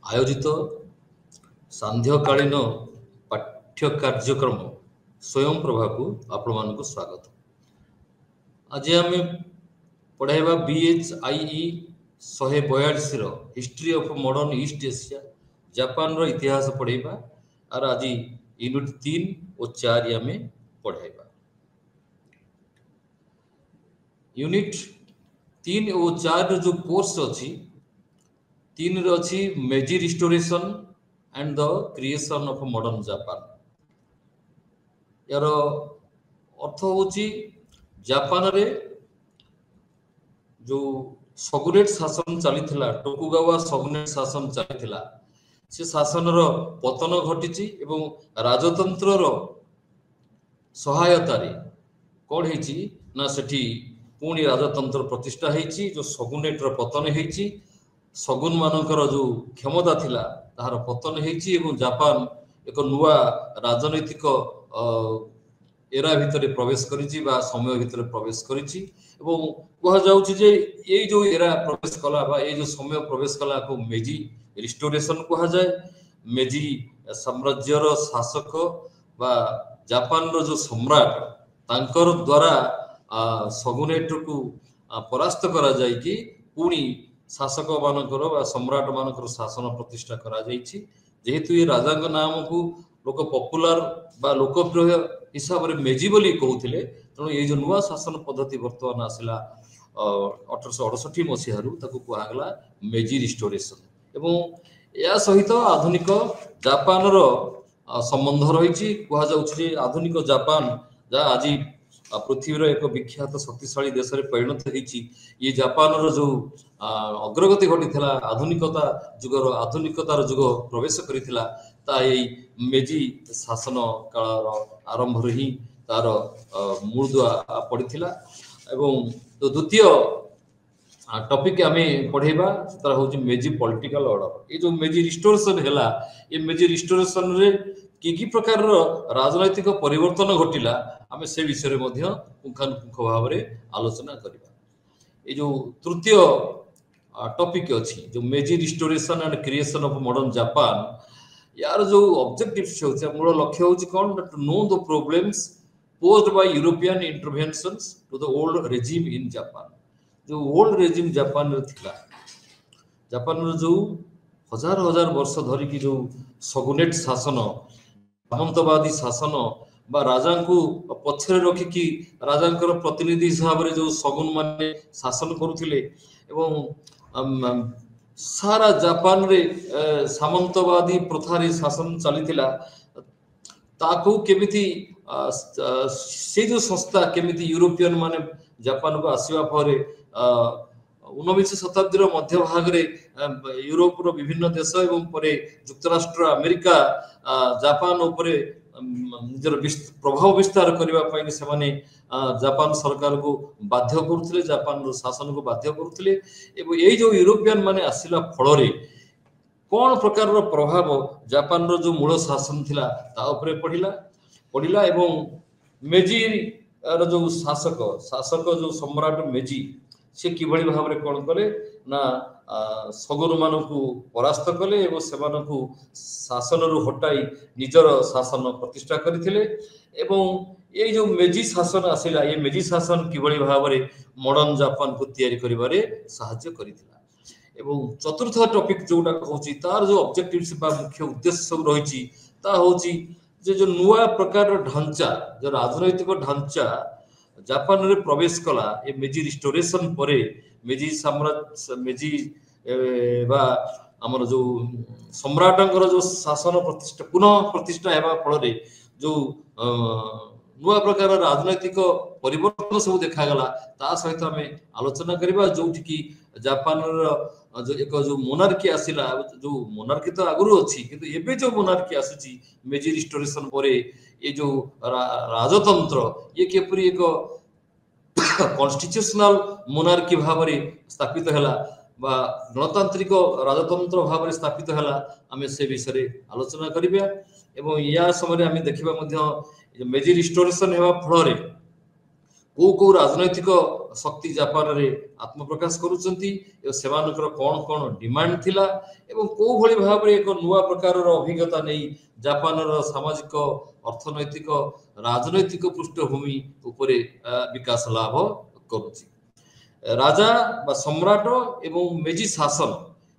आयोजित सांध्यकालीन पाठ्य कार्यक्रम स्वयं प्रभा को आपण मानक स्वागत। आज आम पढ़ाइबा BHIE 142 History of Modern East Asia Japan रो इतिहास पढ़ाइबा और आज यूनिट 3 और 4 आम पढ़ाइबा। यूनिट 3 और 4 जो कोर्स अच्छी 3 रे अच्छी Meiji Restoration and the creation of modern Japan. यार अर्थ होची जापान रे जो सगुनेट शासन चलीथिला टोकुगावा सगुनेट शासन चलीथिला से शासन रो पतन घटिची एवं राजतंत्र रो सहायता रे कोन हेची ना सेठी पुणी राजतंत्र प्रतिष्ठा हेची जो सगुनेट रो पतन हेची सगुन मानकर जो क्षमता थिला तार पतन हेची एवं जापान एक नुआ राजनैतिक एरा भितर प्रवेश करिची बा समय भितर प्रवेश करिची एवं कह जाउची जे ए जो एरा प्रवेश कला बा ए जो समय प्रवेश कला को मेजी रिस्टोरेशन कहा जाए। मेजी साम्राज्य रो शासक बा जापान रो जो सम्राट तांकर द्वारा सगुनेट को परास्त करा जाय कि पुणी शासक मानकर बा सम्राट मानकर शासन प्रतिष्ठा करा जायछि। जेहेतु ये राजा नाम को लोक पॉपुलर बा लोकप्रिय हिसाब रे मेजी बोली कहउथिले तेणु ये जो नुआ शासन पद्धति वर्तमान आसिला 1868 मसीह ताको कहगला मेजी रिस्टोरेशन एवं या सहित आधुनिक जापान रो संबंध रही कह जाउछि। आधुनिक जापान जा आज पृथ्वी रो एक विख्यात शक्तिशाली देश रे परिणत होईछि। ये जापान रो जो अग्रगति घटिथिला आधुनिकता जुगर आधुनिकतार जुग प्रवेश करिथिला ता एई मेजी शासन काल आरंभ रे ही तार मूलदुआ पड़िथिला। एवं तो द्वितीय टॉपिक आमे पढ़ेबा तार होची मेजी पॉलिटिकल ऑर्डर। ये जो मेजी रिस्टोरेशन हैला ये मेजी रिस्टोरेशन रे कि प्रकार राजनैतिक परिवर्तन घटिला आमे से विषय रे मध्य पुंखानुपुंख भाव रे आलोचना करिबा। ये जो तृतीय टॉपिक अछि जो Meiji Restoration and creation of modern Japan यार जो ऑब्जेक्टिव्स होचे मूल लक्ष्य होची कोन to know the problems posed by European interventions to the old regime in Japan। जो ओल्ड रेजिम जापान रे थिला जापान रे जो हजार हजार वर्ष धरि की जो सगुनेट शासन सामंतवादी शासन बा राजा को पछरे रखी कि राजांकर प्रतिनिधि हिसाब रे जो सगुन माने शासन करुथिले एवं सारा जापान रे सामंतवादी प्रथा रे शासन चलीथिला ताकू केमिति से जो संस्था केमिति यूरोपियन माने जापान को आसीबा परे 19 शताब्दी रो मध्य भाग रे यूरोप रो विभिन्न देश एवं परे युक्तराष्ट्र अमेरिका जापान ऊपर निजर प्रभाव विस्तार करबा पई से माने जापान सरकार को बाध्य करथले जापान रो शासन को बाध्य करथले एवं एई जो यूरोपियन माने आसीला फल रे कोन प्रकार रो प्रभाव जापान रो जो मूल शासन थिला ता ऊपर पड़िला एवं मेजी रो जो शासक जो सम्राट मेजी से किभଳି भाव रे कोन कले ना सगुन मान को परास्त कले एवं सेमान को शासन रु हटाई निजर शासन प्रतिष्ठा करथिले एवं ये जो मेजी शासन आसिला ये मेजी शासन किभଳି भाव रे मॉडर्न जापान को तयारी करिबारे सहायता करिथिला। एवं चतुर्थ टॉपिक जोटा कहउची तार जो ऑब्जेक्टिव्स बा मुख्य उद्देश्य सब रहिची ता होची जे जो नुआ प्रकार ढांचा जो राजनैतिक ढांचा जापान रे प्रवेश कला ए मेजी रिस्टोरेशन परे मेजी साम्राज्य मेजी बा हमर जो सम्राटंकर जो शासन प्रतिष्ठा पुनः प्रतिष्ठा हेबा फल रे जो नुआ प्रकार राजनैतिक परिवर्तन सब देखा गला ता सहित हमें आलोचना करिबा जोठी की जापान जो एक जो मोनार्की आसिला जो मोनार्की तो आगुरु अछि किंतु एबे जो मोनार्की आसीची मेजी रिस्टोरेशन परे ये जो राजतंत्र ये केपरी एक कॉन्स्टिट्यूशनल मोनार्की भाव रे स्थापित हैला बा गणतांत्रिक राजतंत्र भाव रे स्थापित हैला हमें से विषय रे आलोचना करिबा। एवं या समय हमें देखिबा मध्य मेजी रिस्टोरेशन हेबा फल रे को राजनैतिक शक्ति जापान रे आत्मप्रकाश करुचंती सेमानकर कौन कौन डिमांड थिला एवं को भली भाव रे एक नुआ प्रकार अभिज्ञता नहीं जापान सामाजिक अर्थनैतिक राजनैतिक पृष्ठभूमि उपरे विकास लाभ करुची राजा बा सम्राट एवं मेजी शासन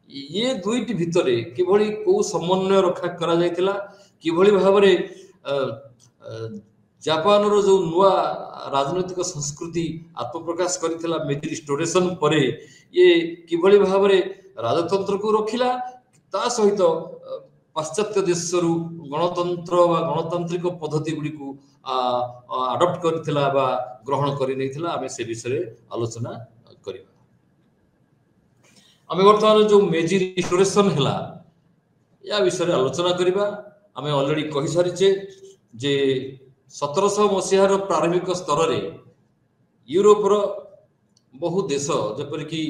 ये दुईटी भितरे किभली को समन्वय रक्षा करा जायतिला किभली भाव रे जापान रो जो नुआ राजनैतिक संस्कृति आत्मप्रकाश करिथिला मेजी रिस्टोरेशन परे ये किभली भाव रे राजतंत्र को रखिला ता सहित पाश्चात्य देशरू गणतंत्र वा गणतांत्रिक पद्धति गुडी को अडॉप्ट करिथिला बा ग्रहण करि नैथिला आमे से विषय आलोचना करिबा आमे वर्तमान जो मेजी रिस्टोरेशन हला या विषय आलोचना करिबा आमे ऑलरेडी कहि सारिचे जे 1700 मसीहार प्रारंभिक स्तर रे यूरोप रो बहु देश जेपर कि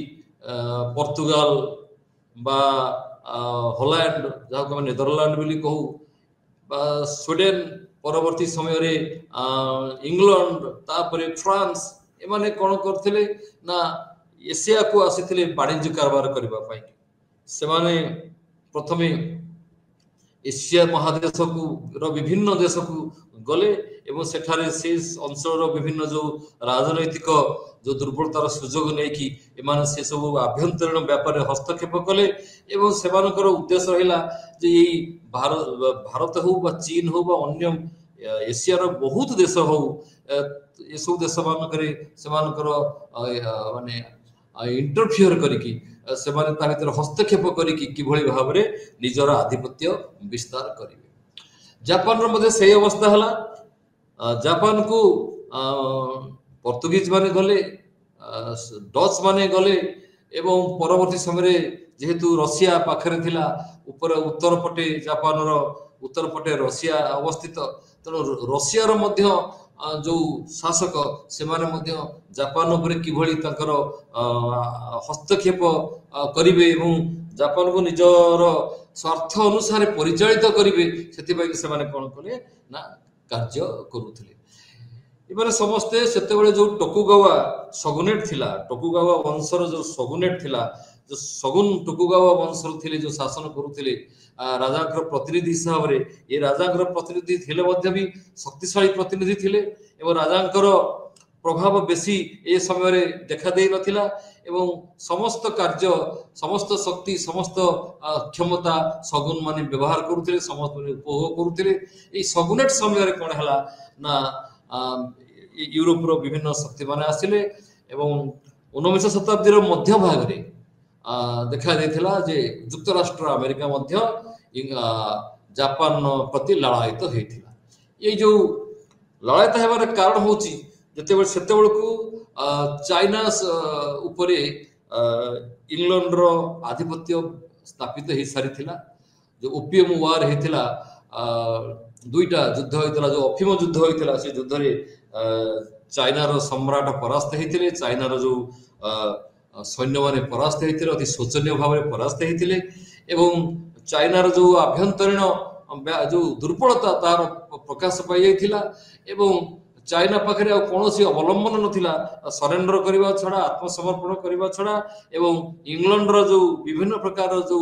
पोर्तुगाल बा हॉलैंड जहाँ को नेदरलैंड बोली कहू बा स्वीडेन परवर्ती समय रे इंग्लैंड तापरे फ्रांस एमाने कोन करथिले ना एशिया को आसीथिले वाणिज्य कारबार करबा पई से माने प्रथमे एशिया महादेश को विभिन्न देश को गले एवं सेठारे से अंचल विभिन्न जो राजनैतिक जो दुर्बलतार सुजोग नहीं कि एमान से सब आभ्यंतरीण व्यापार हस्तक्षेप कले एवं सेमानकर उद्देश्य रहिला जे यही भारत हो बा चीन हो बा अन्य एशिया रो बहुत देश हो ये सब देश मानकरे सेमानकर माने इंटरफियर करिकी सेमाने ता भीतर हस्तक्षेप करिकी किभली भाव रे निजर आधिपत्य विस्तार करिवे जापान रो मध्ये सही अवस्था हला जापान को पोर्तुगीज माने गले डच माने गले एवं परवर्ती समय जेहेतु रशिया पाखरे थिला ऊपर उत्तर पटे जापान रो उत्तर पटे रशिया अवस्थित तेणु रशिया रो मध्य जो शासक से माने मध्य जापान उपरे किभली तांकर हस्तक्षेप करिवे एवं जापान को निजर स्वार्थ अनुसार परिचालित करिवे सेति पई से माने कोन कले ना कार्य करूथिले इबारे समस्ते सेतेबेले जो टोकुगावा शगुनेट थिला टोकुगावा वंशर जो शगुनेट थिला जो शगुन टोकुगावा वंशर थिले जो शासन करूथिले राजाकर प्रतिनिधि हिसाब रे ये राजाकर प्रतिनिधि थिले मध्य भी शक्तिशाली प्रतिनिधि थिले एवं राजाकर प्रभाव बेसी ए समय रे देखा देई नथिला एवं समस्त कार्य समस्त शक्ति समस्त क्षमता शगुन माने व्यवहार करूथिले समस्त माने उपभोग करूथिले ए शगुनेट समय रे कोन हला ना यूरोप रो विभिन्न शक्ति माने आसिले एवं 19 शताब्दी रो मध्य भाग रे देखा देथिला जे युक्तराष्ट्र अमेरिका मध्य जापान प्रति लड़ायित होइथिला ये जो लड़ायित हेबार कारण होची जतेबेले सेतेबेले को चाइना उपरे इंग्लैंड रो आधिपत्य स्थापित हो सारी थिला जो ओपियम वार हेतिला दुईटा युद्ध होइतिला जो अफिम युद्ध होइतिला से युद्ध रे चाइना रो सम्राट परास्त हेतिले चाइना रो जो सैन्य माने परास्त हेतिले अति शोचनीय भाव में परास्त हेतिले एवं चाइना रो जो आभ्यंतरीण जो दुर्बलता तार प्रकाश पाई जाइथिला एवं चाइना पाखरे कौन अवलंबन नथिला सरेंडर करबा छड़ा आत्मसमर्पण करबा छड़ा एवं इंग्लैंड रो जो विभिन्न प्रकार जो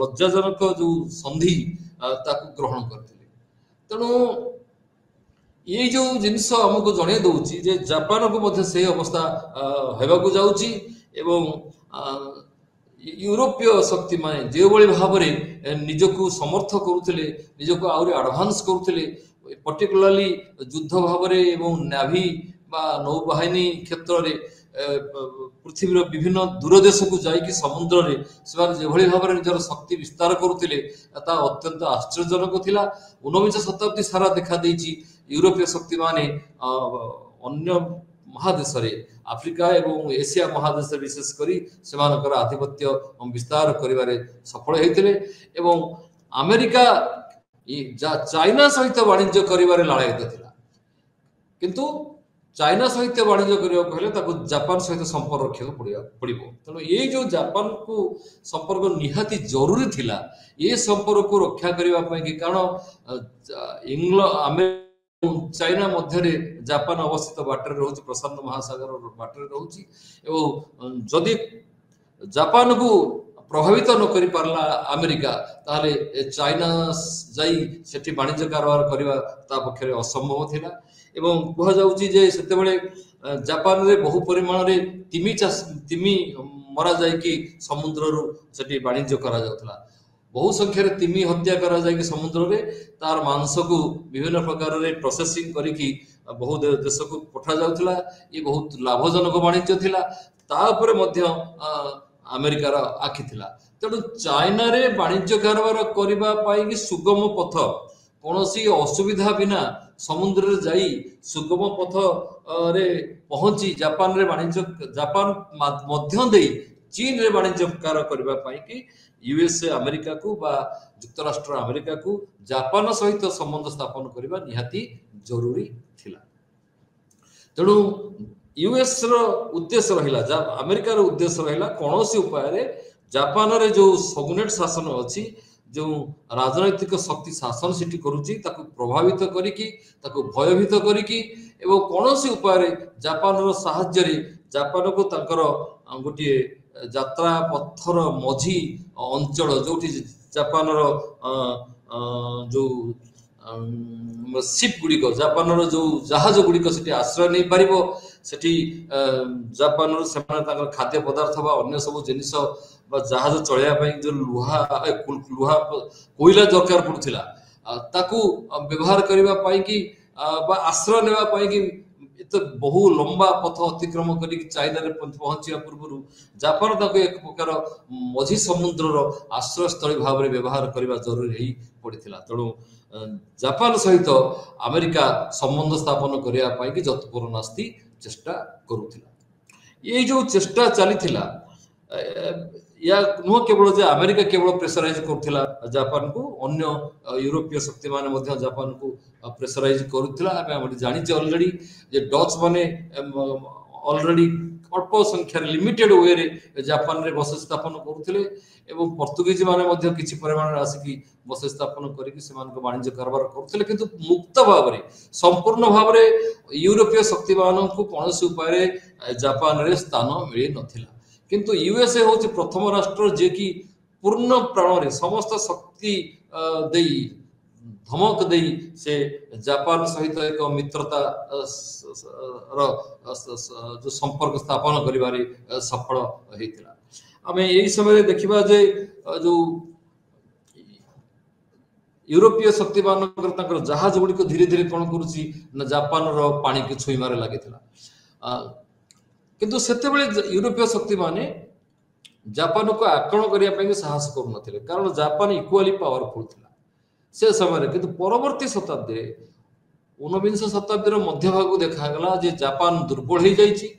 लज्जाजनक जो संधि ताकू ग्रहण करथिले तेणु ये जो जिनस हमको जणे दउची जे जापान को मध्ये से अवस्था हेबा को जाउची एवं यूरोपीय शक्ति माने जे बळी भाव रे निजको समर्थ करूथिले निजको आउरी एडवांस करूथिले पर्टिकुलरली युद्ध भाव रे एवं नेवी बा नौबाहिनी क्षेत्र रे पृथ्वी विभिन्न दूर देश को जाइकी समुद्र रे से जे भली भाव रे निजर शक्ति विस्तार करूथिले ता अत्यंत आश्चर्यजनक थिला 19 शताब्दी सारा देखा देइची यूरोपीय शक्ति माने अन्य महादेश रे आफ्रिका एवं एशिया महादेश विशेष करी सेमानकर आधिपत्य विस्तार करिवारे सफल हेतिले एवं अमेरिका चाइना सहित वाणिज्य करिवारे लड़ायित थिला किंतु चाइना सहित वाणिज्य करियो कहले ताको जापान सहित संपर्क रखियो पड़िबो तेणु ये जो जापान को संपर्क निहाती जरूरी थिला ये संपर्क को रक्षा करिवा पई कि कारण इंग्लैंड ଚାଇନା ମଧ୍ୟରେ ଜାପାନ ଅବସ୍ଥିତ ବାଟରେ ରହୁଛି, ପ୍ରଶାନ୍ତ ମହାସାଗର ବାଟରେ ରହୁଛି ଏବଂ ଯଦି ଜାପାନକୁ ପ୍ରଭାବିତ ନ କରି ପାରିଲା ଆମେରିକା, ତାହେଲେ ଚାଇନା ଯାଇ ସେଠି ବାଣିଜ୍ୟ କାରବାର କରିବା ତା ପକ୍ଷରେ ଅସମ୍ଭବ ଥିଲା। ଏବଂ କୁହାଯାଉଛି ଯେ ସେତେବେଳେ ଜାପାନରେ ବହୁ ପରିମାଣରେ ତିମି ମରା ଯାଇକି ସମୁଦ୍ରରୁ ସେଠି ବାଣିଜ୍ୟ କରାଯାଉଥିଲା। ବହୁ ସଂଖ୍ୟାରେ ତିମି ହତ୍ୟା କରାଯାଇକି ସମୁଦ୍ରରେ ତାର ମାଂସକୁ ବିଭିନ୍ନ ପ୍ରକାରରେ ପ୍ରୋସେସିଂ କରିକି ବହୁ ଦେଶକୁ ପଠାଯାଉଥିଲା। ଏ ବହୁତ ଲାଭଜନକ ବାଣିଜ୍ୟ ଥିଲା। ତା ଉପରେ ମଧ୍ୟ ଆମେରିକାର ଆଖି ଥିଲା। ତେଣୁ ଚାଇନାରେ ବାଣିଜ୍ୟ କାରବାର କରିବା ପାଇଁ ସୁଗମ ପଥ, କୌଣସି ଅସୁବିଧା ବିନା ସମୁଦ୍ରରେ ଯାଇ ସୁଗମ ପଥରେ ପହଞ୍ଚି ଜାପାନରେ ଜାପାନ ମଧ୍ୟ ଦେଇ ଚୀନରେ ବାଣିଜ୍ୟ କରିବା ପାଇଁ କି ୟୁଏସଏ ଆମେରିକାକୁ ବା ଯୁକ୍ତରାଷ୍ଟ୍ର ଆମେରିକାକୁ ଜାପାନ ସହିତ ସମ୍ବନ୍ଧ ସ୍ଥାପନ କରିବା ନିହାତି ଜରୁରୀ ଥିଲା। ତେଣୁ ୟୁଏସ ର ଉଦ୍ଦେଶ୍ୟ ରହିଲା, ଆମେରିକାର ଉଦ୍ଦେଶ୍ୟ ରହିଲା କୌଣସି ଉପାୟରେ ଜାପାନରେ ଯୋଉ ସଗୁନେଟ ଶାସନ ଅଛି, ଯେଉଁ ରାଜନୈତିକ ଶକ୍ତି ଶାସନ ସେଠି କରୁଛି, ତାକୁ ପ୍ରଭାବିତ କରିକି, ତାକୁ ଭୟଭୀତ କରିକି ଏବଂ କୌଣସି ଉପାୟରେ ଜାପାନର ସାହାଯ୍ୟରେ ଜାପାନକୁ ତାଙ୍କର ଗୋଟିଏ ଯାତ୍ରା ପଥର ମଝି ଅଞ୍ଚଳ, ଯୋଉଠି ଜାପାନର ଯୋଉ ସିପ୍ ଗୁଡ଼ିକ, ଜାପାନର ଯୋଉ ଜାହାଜ ଗୁଡ଼ିକ ସେଠି ଆଶ୍ରୟ ନେଇପାରିବ, ସେଠି ଜାପାନରୁ ସେମାନେ ତାଙ୍କର ଖାଦ୍ୟ ପଦାର୍ଥ ବା ଅନ୍ୟ ସବୁ ଜିନିଷ ବା ଜାହାଜ ଚଳେଇବା ପାଇଁ ଯୋଉ ଲୁହା କୋଇଲା ଦରକାର ପଡୁଥିଲା, ତାକୁ ବ୍ୟବହାର କରିବା ପାଇଁ କି ବା ଆଶ୍ରୟ ନେବା ପାଇଁ କି ଏତେ ବହୁ ଲମ୍ବା ପଥ ଅତିକ୍ରମ କରିକି ଚାଇନାରେ ପହଞ୍ଚିବା ପୂର୍ବରୁ ଜାପାନ ତାକୁ ଏକ ପ୍ରକାର ମଝି ସମୁଦ୍ରର ଆଶ୍ରୟସ୍ଥଳୀ ଭାବରେ ବ୍ୟବହାର କରିବା ଜରୁରୀ ହେଇ ପଡିଥିଲା। ତେଣୁ ଜାପାନ ସହିତ ଆମେରିକା ସମ୍ବନ୍ଧ ସ୍ଥାପନ କରିବା ପାଇଁ କି ଯତ୍ପରୋନାସ୍ତି ଚେଷ୍ଟା କରୁଥିଲା। ଏଇ ଯୋଉ ଚେଷ୍ଟା ଚାଲିଥିଲା, या नुह केवल जे अमेरिका केवल प्रेसराइज करथिला जापान को, अन्य यूरोपीय शक्ति माने मध्य जापान को प्रेसराइज करुथिला। हम जानि जे ऑलरेडी जे डच माने ऑलरेडी अल्प संख्या लिमिटेड वे रे जापान रे बस स्थापन करुथिले एवं पोर्तुगीज माने मध्य किछि परिमाण रे आसिकी बस स्थापन करिकि सेमान को वाणिज्य कारबार करुथिले, किंतु मुक्त भाव रे संपूर्ण भाव रे यूरोपीय शक्ति मानन को कोनोसी उपाय रे जापान रे स्थान मिलि नथिला। किंतु यूएसए होची प्रथम राष्ट्र जे कि पूर्ण प्राण रे समस्त शक्ति देई धमक देई से जापान सहित एक मित्रता जो संपर्क स्थापन करिबारे सफल हेतिला। आमे एई समय देखिबा जे जो यूरोपीय शक्ति मानकर ताकर जहाज गुडी को धीरे धीरे कोन करूची न जापान रो पानी के छुई मारे लागितला। किंतु सेते बेले यूरोपीय शक्ति माने जापान को आक्रमण करिया ପାଇଁ साहस करू नथिले, कारण जापान इक्वाली पावरफुल थिला से समय। किंतु परवर्ती शताब्दी 19 शताब्दी रो मध्य भाग देखा गला जे जापान दुर्बल हो जाईची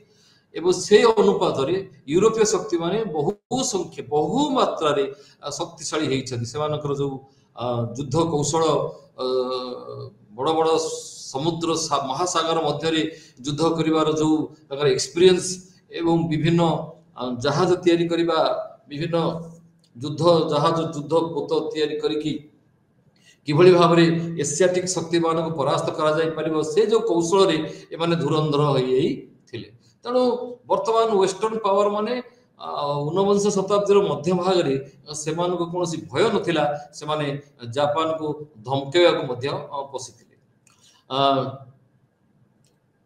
एवं से अनुपात रे यूरोपीय शक्ति माने बहु मात्रा रे शक्तिशाली हेइछथि। सेमानकर जो युद्ध कौशल बड़ बड़ समुद्र महासागर मध्य युद्ध करिवार जो ताकर एक्सपीरियंस एवं विभिन्न जहाज तैयारी करिबा, विभिन्न युद्ध जहाज युद्ध पोत तैयारी करिकी किभଳି भाबरे एशियाटिक शक्ति मान को परास्त करा जाय परिबो, से जो कौशल रे ए माने धुरंधर होई थिले। तेणु वर्तमान वेस्टर्न पावर माने 19 शताब्दी रो मध्य भाग रे सेमान को कोनोसी भय नथिला, सेमाने जापान को धमकेवा को मध्य पसिथिले।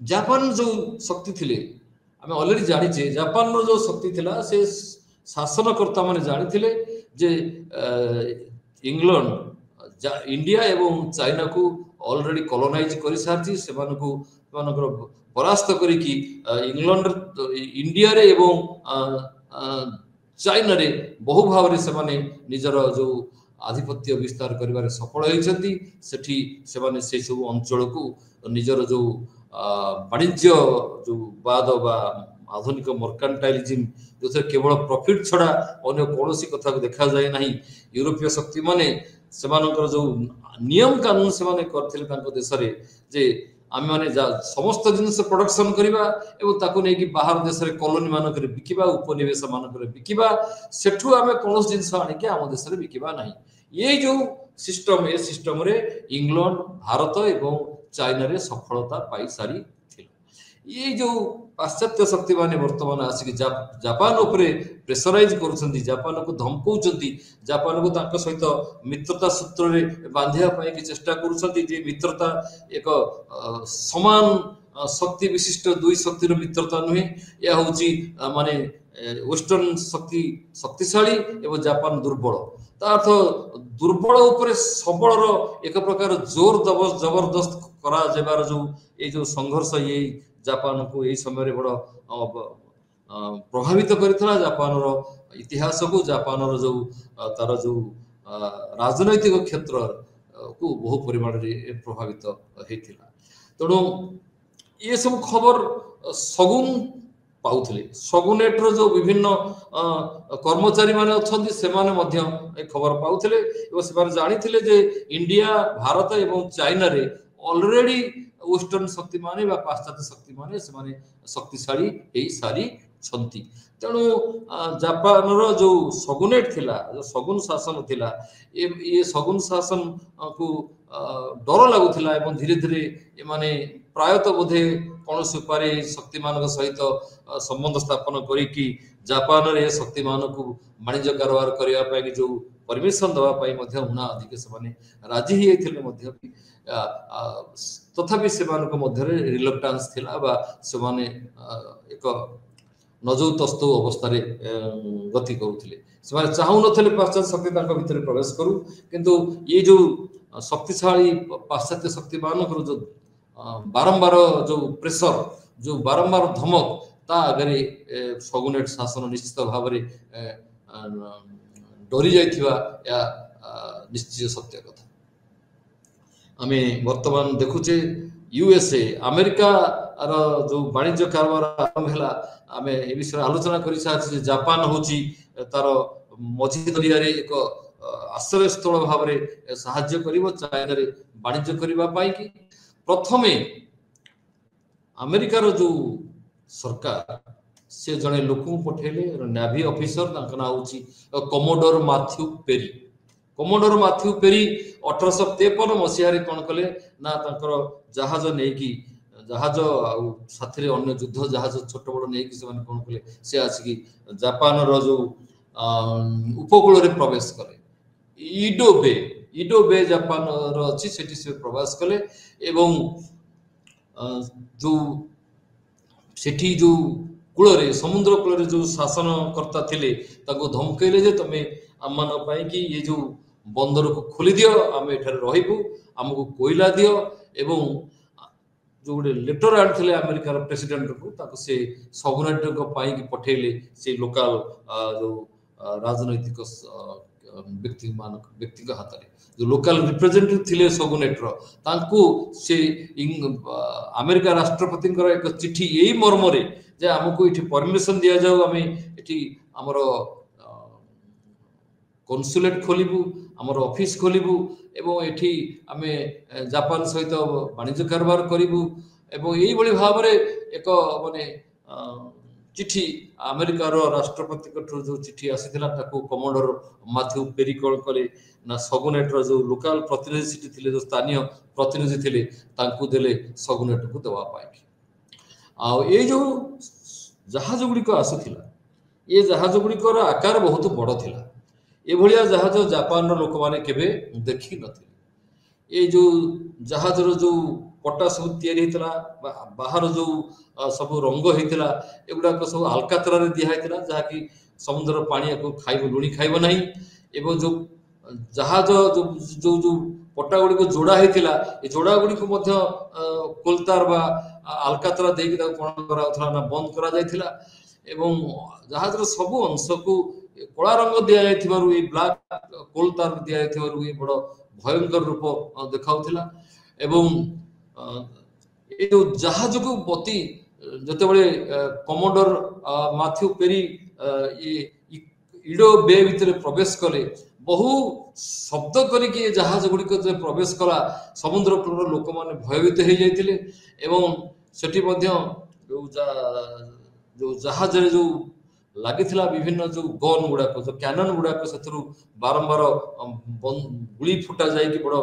जापान जो शक्ति थिले आमे ऑलरेडी जानि जे जापान रो जो शक्ति थिला से शासनकर्ता माने जानि थिले जे इंग्लैंड इंडिया एवं चाइना को ऑलरेडी कॉलोनाइज करि सारची, सेमान को मानकर परास्त करिकी इंग्लैंड इंडिया रे एवं चाइना रे बहु भाव रे सेमाने निजर जो आधिपत्य विस्तार करिवारे सफल होइछथि। सेठी सेमाने से सब अंचल को निजर जो वाणिज्य जो बाद बा आधुनिक मर्कांटाइलिज्म जो केवल प्रॉफिट छड़ा अन्य कोनोसी कथा को देखा जाय नाही। यूरोपीय शक्ति माने सेमानकर जो नियम कानून सेमाने करथिले तांको देश रे जे आमे माने समस्त जिनिस प्रोडक्शन करिबा एवं ताको नै कि बाहर देश रे कॉलोनी मानक रे बिकिबा, उपनिवेश मानक रे बिकिबा, सेठु आमे कोनोस जिनिस आनि के आम देश रे बिकिबा नाही। ये जो सिस्टम ए सिस्टम रे इंग्लैंड भारत एवं चाइना रे सफलता पाई सारी ये जो पाश्चात्य शक्ति माने वर्तमान आसिक जापान उपरे प्रेशराइज करुछंती जापान को धमकाउछंती जापान को तांको सहित मित्रता सूत्र रे बांधिया पाई की चेष्टा करुछंती जे मित्रता एक समान शक्ति विशिष्ट दुई शक्तिर मित्रता नुहे या होची माने वेस्टर्न शक्ति शक्तिशाली एवं जापान दुर्बल ता अर्थ दुर्बल उपरे सबल रो एक प्रकार जोर जबरदस्त करा जेबार जो ए जो संघर्ष ये जापान को यही समय बड़ प्रभावित करथिला जापान रो इतिहास को जापान रो जो तार जो राजनैतिक क्षेत्र को बहु परिमाण रे प्रभावित हेथिला तेणु ये सब खबर सगुन पाउथिले सगुनेट रो जो विभिन्न कर्मचारी माने अछंती से माने मध्य ए खबर पाउथिले एवं से माने जानिथिले जे इंडिया भारत एवं चाइना रे ऑलरेडी वेस्टर्न शक्ति माने बा पाश्चात्य शक्ति माने से माने शक्तिशाली एई सारी छंती तेणु जापान रो जो सगुनेट थिला जो सगुन शासन थिला ये सगुन शासन को डर लागुथिला एवं धीरे धीरे ए माने प्रायतः बोधे कौन उपाय शक्तिमान सहित संबंध स्थापन करी जापान रे शक्तिमान को वाणिज्य कारोबार करने जो परमिशन दवाई उना अधिक से राजी ही तथापि से रिलक्टांस थिला बा से एक नजौतस्तु अवस्था गति करुले से चाहू नथिले पाश्चात्य शक्ति भितर प्रवेश करू किंतु ये जो शक्तिशाली पाश्चात्य शक्ति मान जो बारंबार जो प्रेशर जो बारंबार धमक ता आगे सगुनेट शासन निश्चित भाव डरी जाइथिबा या निश्चित सत्य कथा आमे वर्तमान देखुचे यूएसए अमेरिका जो वाणिज्य कारोबार आरंभ है आमे ए विषय आलोचना करि साथि जापान होची तार मझी दरिया रे एक आश्रय स्थल भाव रे सहाय्य करिवो चाइना रे वाणिज्य करिबा पाई कि प्रथमे अमेरिकार जो सरकार से जड़े लोक पठेले नेवी ऑफिसर ना हूँ कमोडोर माथ्यू पेरी 1853 मसीह कौन कले ना जहाज नहीं जहाज साथी अन्य युद्ध जहाज छोट बड़ नहीं कौन कले से आसिक जापान जो उपकूल रे प्रवेश कले इडो बे जापान अच्छी से प्रवास कले एवं जो सेठी जो कूल समुद्र कूल जो शासनकर्ता थिले ताको धमकैले जे तमे आम कि ये जो बंदर को खोली दियो आम एठारे रहिबु आमको कोयला दियो एवं जो गोटे लेटर आनी अमेरिकार प्रेसिडेंट को ताको से सगुनेट को पठेले से लोकल जो राजनैतिक व्यक्ति हाथ में जो लोकल रिप्रेजेंटेटिव थिले सगुनेट तांको से अमेरिका राष्ट्रपति एक चिठी यही मर्म जे आमको ये परमिशन दि जाऊ आम ये आमर कन्सुलेट खोलू आमर ऑफिस खोलू एवं ये आम जापान सहित वाणिज्य कारोबार करूँ एवं यही भाव में एक माने चिठी अमेरिकार राष्ट्रपति जो चिठी आसीथिला ताको कमांडर माथ्यू पेरी कौन कले ना सगुनेट जो लोकल प्रतिनिधि थिले जो स्थानीय प्रतिनिधि थिले तांकु देले सगुनेट को दवा पाई आ ये जो जहाज गुड़िक आसुथिला ये जहाज गुड़िकर आकार बहुत बड़ थिला ए भलिया जहाज जापान लोक माने केबे देखि नथिले ये जो जहाज जो पटा सब तैयारी होता बाहर जो सब रंग होता एगुड़ा सब आलकातरा दिखाई जहाँकि समुद्र पानी को खाइब लुणी खाइब ना एवं जो जहाज जो जो जो पटा गुड़ी जोड़ा होता ये जोड़ा गुड़ी को कोलतार बा आलकातरा देकी कौन करा ना बंद करा जहाज सब अंश को कला रंग दि जाइथिबारु ये ब्लैक कोलतार दि जाइथिबारु ये बड़ भयंकर रूप देखाउथिला एवं ये जो जहाज को बती जते बड़े कमोडर माथ्यू पेरी ये इडो बे भीतर प्रवेश कले बहु शब्द करके जहाज गुड़िक जो प्रवेश कला समुद्र कूल लोक मैंने भयभीत हो जाते एवं सेठी जो जहाज जो ଲାଗିଥିଲା ବିଭିନ୍ନ ଯୋଉ ଗନ୍ ଗୁଡାକ ଯୋଉ କ୍ୟାନନ ଗୁଡାକ ସେଥିରୁ ବାରମ୍ବାର ଗୁଳି ଫୁଟା ଯାଇକି ବଡ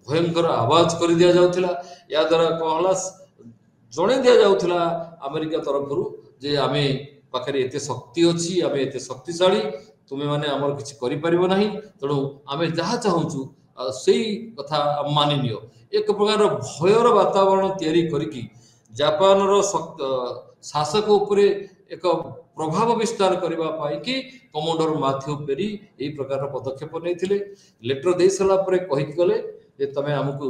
ଭୟଙ୍କର ଆବାଜ କରି ଦିଆଯାଉଥିଲା। ଏହା ଦ୍ୱାରା କଣ ହେଲା, ଜଣେଇ ଦିଆଯାଉଥିଲା ଆମେରିକା ତରଫରୁ ଯେ ଆମେ ପାଖରେ ଏତେ ଶକ୍ତି ଅଛି, ଆମେ ଏତେ ଶକ୍ତିଶାଳୀ, ତୁମେ ମାନେ ଆମର କିଛି କରିପାରିବ ନାହିଁ, ତେଣୁ ଆମେ ଯାହା ଚାହୁଁଛୁ ସେଇ କଥା ମାନି ନିଅ। ଏକ ପ୍ରକାର ଭୟର ବାତାବରଣ ତିଆରି କରିକି ଜାପାନର ଶାସକ ଉପରେ ଏକ ପ୍ରଭାବ ବିସ୍ତାର କରିବା ପାଇଁ କି କମୋଡର ମାଥ୍ୟୁ ପେରି ଏହି ପ୍ରକାର ପଦକ୍ଷେପ ନେଇଥିଲେ। ଲେଟର ଦେଇ ସାରିଲା ପରେ କହିକି ଗଲେ ଯେ ତମେ ଆମକୁ,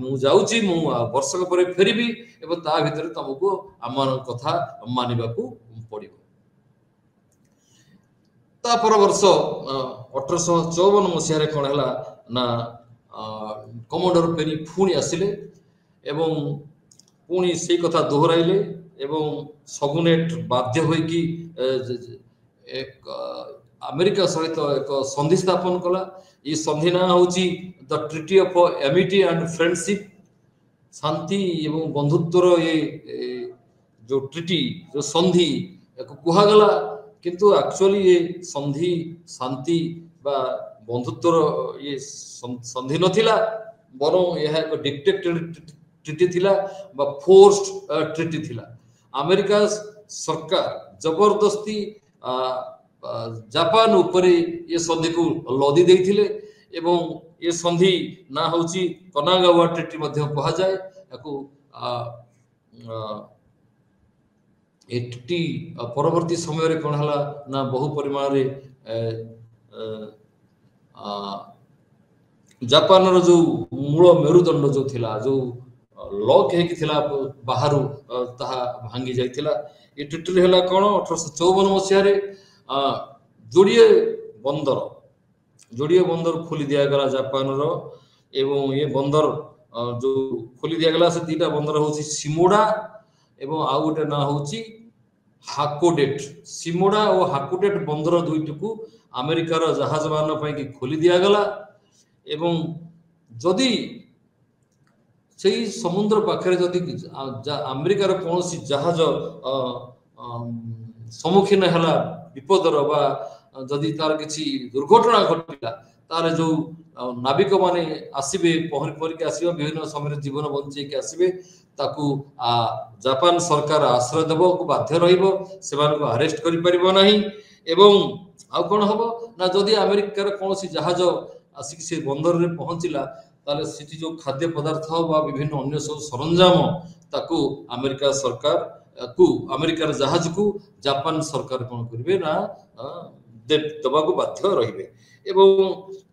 ମୁଁ ଯାଉଛି, ମୁଁ ବର୍ଷକ ପରେ ଫେରିବି ଏବଂ ତା ଭିତରେ ତମକୁ ଆମ କଥା ମାନିବାକୁ ପଡିବ। ତା ପର ବର୍ଷ 1854 ମସିହାରେ କଣ ହେଲା ନା କମୋଡର ପେରି ପୁଣି ଆସିଲେ ଏବଂ ପୁଣି ସେଇ କଥା ଦୋହରାଇଲେ ଏବଂ ସଗୁନେଟ ବାଧ୍ୟ ହୋଇକି ଆମେରିକା ସହିତ ଏକ ସନ୍ଧି ସ୍ଥାପନ କଲା। ଏ ସନ୍ଧି ନାଁ ହଉଛି ଦ ଟ୍ରିଟି ଅଫ ଏମିଟି ଆଣ୍ଡ ଫ୍ରେଣ୍ଡସିପ, ଶାନ୍ତି ଏବଂ ବନ୍ଧୁତ୍ୱର ଯୋଉ ଟ୍ରିଟି, ଯୋଉ ସନ୍ଧି କୁହାଗଲା, କିନ୍ତୁ ଆକ୍ଚୁଆଲି ଏ ସନ୍ଧି ଶାନ୍ତି ବା ବନ୍ଧୁତ୍ୱର ଇଏ ସନ୍ଧି ନଥିଲା, ବରଂ ଏହା ଏକ ଡିକ୍ଟେଟେଡ୍ ଟ୍ରିଟି ଥିଲା ବା ଫୋର୍ସଡ ଟ୍ରିଟି ଥିଲା। ଆମେରିକା ସରକାର ଜବରଦସ୍ତି ଜାପାନ ଉପରେ ଏ ସନ୍ଧିକୁ ଲଦି ଦେଇଥିଲେ ଏବଂ ଏ ସନ୍ଧି ନାଁ ହଉଛି କନାଗାୱା ଟ୍ରିଟି ମଧ୍ୟ କୁହାଯାଏ। ତାକୁ ଏ ଟ୍ରିଟି ପରବର୍ତ୍ତୀ ସମୟରେ କଣ ହେଲା ନା ବହୁ ପରିମାଣରେ ଜାପାନର ଯୋଉ ମୂଳ ମେରୁଦଣ୍ଡ ଯୋଉ ଥିଲା, ଯୋଉ ଲକ୍ ହେଇକି ଥିଲା ବାହାରୁ, ତାହା ଭାଙ୍ଗି ଯାଇଥିଲା। ଏ ଟ୍ରିଟିରେ ହେଲା କଣ, 1854 ମସିହାରେ ଯୋଡ଼ିଏ ବନ୍ଦର ଖୋଲି ଦିଆଗଲା ଜାପାନର ଏବଂ ଏ ବନ୍ଦର ଯୋଉ ଖୋଲି ଦିଆଗଲା, ସେ ଦିଟା ବନ୍ଦର ହଉଛି ସିମୋଡା ଏବଂ ଆଉ ଗୋଟେ ନାଁ ହଉଛି ହାକୋଡେଟ। ସିମୋଡା ଓ ହାକୋଡେଟ ବନ୍ଦର ଦୁଇଟିକୁ ଆମେରିକାର ଜାହାଜ ମାନ ପାଇଁ ଖୋଲି ଦିଆଗଲା ଏବଂ ଯଦି ସେଇ ସମୁଦ୍ର ପାଖରେ ଯଦି ଆମେରିକାର କୌଣସି ଜାହାଜ ସମ୍ମୁଖୀନ ହେଲା ବିପଦର ବା ଯଦି ତାର କିଛି ଦୁର୍ଘଟଣା ଘଟିଲା, ତାହେଲେ ଯୋଉ ନାବିକ ମାନେ ଆସିବେ, ପହଁରି ପହଁରିକି ଆସିବେ, ବିଭିନ୍ନ ସମୟରେ ଜୀବନ ବଞ୍ଚେଇକି ଆସିବେ, ତାକୁ ଜାପାନ ସରକାର ଆଶ୍ରୟ ଦେବାକୁ ବାଧ୍ୟ ରହିବ, ସେମାନଙ୍କୁ ଆରେଷ୍ଟ କରିପାରିବ ନାହିଁ। ଏବଂ ଆଉ କଣ ହବ ନା, ଯଦି ଆମେରିକାର କୌଣସି ଜାହାଜ ଆସିକି ସେ ବନ୍ଦରରେ ପହଞ୍ଚିଲା, ତାହେଲେ ସେଠି ଯୋଉ ଖାଦ୍ୟ ପଦାର୍ଥ ବା ବିଭିନ୍ନ ଅନ୍ୟ ସବୁ ସରଞ୍ଜାମ ତାକୁ ଆମେରିକା ସରକାର ଆମେରିକାର ଜାହାଜକୁ ଜାପାନ ସରକାର କଣ କରିବେ ନା ଦେବାକୁ ବାଧ୍ୟ ରହିବେ। ଏବଂ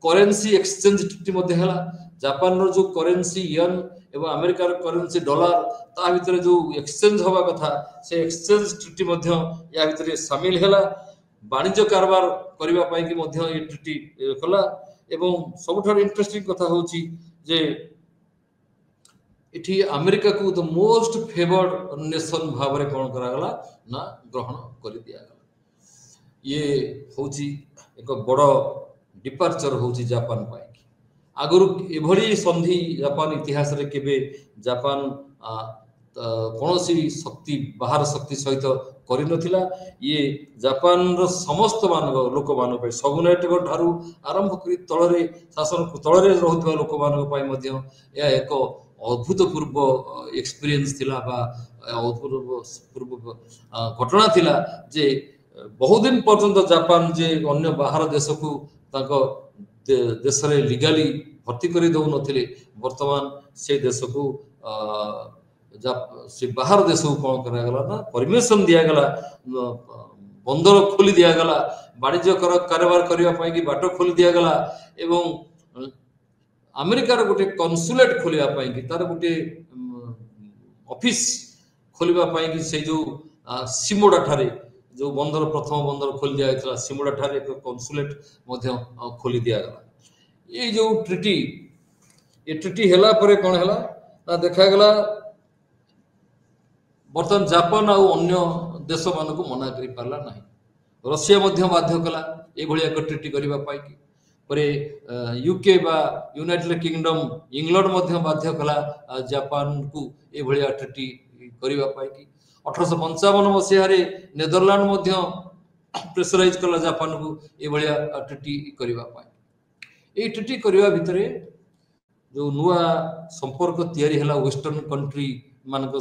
କରେନ୍ସି ଏକ୍ସଚେଞ୍ଜ ଟ୍ରିଟି ମଧ୍ୟ ହେଲା। ଜାପାନର ଯୋଉ କରେନ୍ସି ୟେନ୍ ଏବଂ ଆମେରିକାର କରେନ୍ସି ଡଲାର, ତା ଭିତରେ ଯୋଉ ଏକ୍ସଚେଞ୍ଜ ହବା କଥା, ସେ ଏକ୍ସଚେଞ୍ଜ ଟ୍ରିଟି ମଧ୍ୟ ୟା ଭିତରେ ସାମିଲ ହେଲା। ବାଣିଜ୍ୟ କାରବାର କରିବା ପାଇଁ କି ମଧ୍ୟ ଏ ଟ୍ରିଟି କଲା। ଏବଂ ସବୁଠାରୁ ଇଣ୍ଟରେଷ୍ଟିଂ କଥା ହଉଛି ଯେ ଏଠି ଆମେରିକାକୁ ଦ ମୋଷ୍ଟ ଫେଭର୍ଡ ନେସନ ଭାବରେ କଣ କରାଗଲା ନା ଗ୍ରହଣ କରି ଦିଆଗଲା। ଇଏ ହଉଛି ଏକ ବଡ ଡିପାର୍ଚର ହଉଛି ଜାପାନ ପାଇଁ। ଆଗରୁ ଏଭଳି ସନ୍ଧି ଜାପାନ ଇତିହାସରେ କେବେ ଜାପାନ କୌଣସି ଶକ୍ତି, ବାହାର ଶକ୍ତି ସହିତ କରିନଥିଲା। ଇଏ ଜାପାନର ସମସ୍ତ ଲୋକମାନଙ୍କ ପାଇଁ, ସଗୁନେଟଙ୍କ ଠାରୁ ଆରମ୍ଭ କରି ତଳରେ ରହୁଥିବା ଲୋକମାନଙ୍କ ପାଇଁ ମଧ୍ୟ ଏହା ଏକ ଅଭୂତପୂର୍ବ ଏକ୍ସପିରିଏନ୍ସ ଥିଲା ବା ଅଭୂତପୂର୍ବ ଘଟଣା ଥିଲା ଯେ ବହୁଦିନ ପର୍ଯ୍ୟନ୍ତ ଜାପାନ ଯେ ଅନ୍ୟ ବାହାର ଦେଶକୁ ତାଙ୍କ ଦେଶରେ ଲିଗାଲି ଭର୍ତ୍ତି କରି ଦଉନଥିଲେ, ବର୍ତ୍ତମାନ ସେ ଦେଶକୁ ସେ ବାହାର ଦେଶକୁ କଣ କରାଗଲା ନା ପରମିଶନ ଦିଆଗଲା, ବନ୍ଦର ଖୋଲି ଦିଆଗଲା, ବାଣିଜ୍ୟ କାରବାର କରିବା ପାଇଁ କି ବାଟ ଖୋଲି ଦିଆଗଲା ଏବଂ ଆମେରିକାର ଗୋଟେ କନସୁଲେଟ ଖୋଲିବା ପାଇଁ କି, ତାର ଗୋଟେ ଅଫିସ ଖୋଲିବା ପାଇଁ କି ସେଇ ଯୋଉ ସିମୋଡା ଠାରେ ଯୋଉ ବନ୍ଦର, ପ୍ରଥମ ବନ୍ଦର ଖୋଲି ଦିଆଯାଇଥିଲା, ସିମୋଡା ଠାରେ ଏକ କନସୁଲେଟ ମଧ୍ୟ ଖୋଲି ଦିଆଗଲା। ଏଇ ଯୋଉ ଟ୍ରିଟି, ଏ ଟ୍ରିଟି ହେଲା ପରେ କଣ ହେଲା ନା ଦେଖାଗଲା ବର୍ତ୍ତମାନ ଜାପାନ ଆଉ ଅନ୍ୟ ଦେଶ ମାନଙ୍କୁ ମନା କରିପାରିଲା ନାହିଁ। ରଷିଆ ମଧ୍ୟ ବାଧ୍ୟ କଲା ଏଭଳି ଏକ ଟ୍ରିଟି କରିବା ପାଇଁ କି। ପରେ ୟୁକେ ବା ୟୁନାଇଟେଡ୍ କିଙ୍ଗଡମ, ଇଂଲଣ୍ଡ ମଧ୍ୟ ବାଧ୍ୟ କଲା ଜାପାନକୁ ଏଭଳିଆ ଟ୍ରିଟି କରିବା ପାଇଁ କି। 1855 ମସିହାରେ ନେଦରଲ୍ୟାଣ୍ଡ ମଧ୍ୟ प्रेसराइज कला जापान को ए भलिया ट्रिटी करबा पाए। ए ट्रिटी करबा भितरे जो नुआ संपर्क तैयारी हला वेस्टर्न कंट्री मानक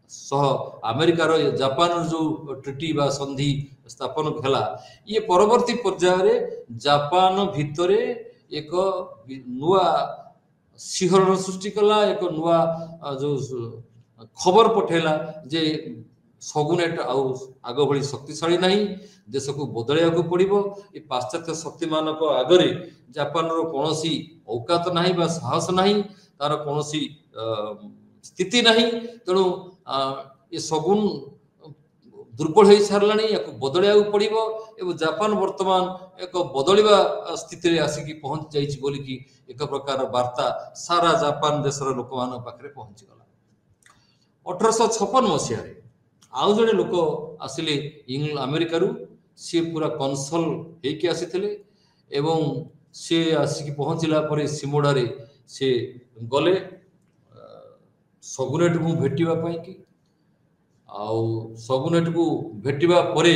सह अमेरिकार जापान जो ट्रिटी बा संधि स्थापन हला ये परवर्ती पर्याय जापान भितरे एक नुआ शिहरण सृष्टि कला एक नुआ जो खबर पठेला जे सगुनेट आग भली शक्तिशाली नहीं देश को बदलिया को पड़िबो। ए पाश्चात्य शक्ति मानक आगरे जापान रो कोनोसी औकात नहीं बा साहस नहीं तार कोनोसी स्थिति नहीं तेणु ये सगुन दुर्बल हो साराणी या बदलिया पड़िबो एवं जापान वर्तमान एक बदलिबा स्थिति रे आसिकी पहुंच जाइछि बोली कि एक प्रकार वार्ता सारा जापान देशर लोक मान पाखरे पहुंची गला। 1856 मसीह रे आउ जड़े लोक आसिले इंग्लैंड अमेरिका रु सी पूरा कनसल हेकि आसीथिले एवं सी आसिकी पहुंचला परे सिमोडा रे से गले सगुनेट को भेटिबा पाई कि आउ सगुनेट को भेटिबा परे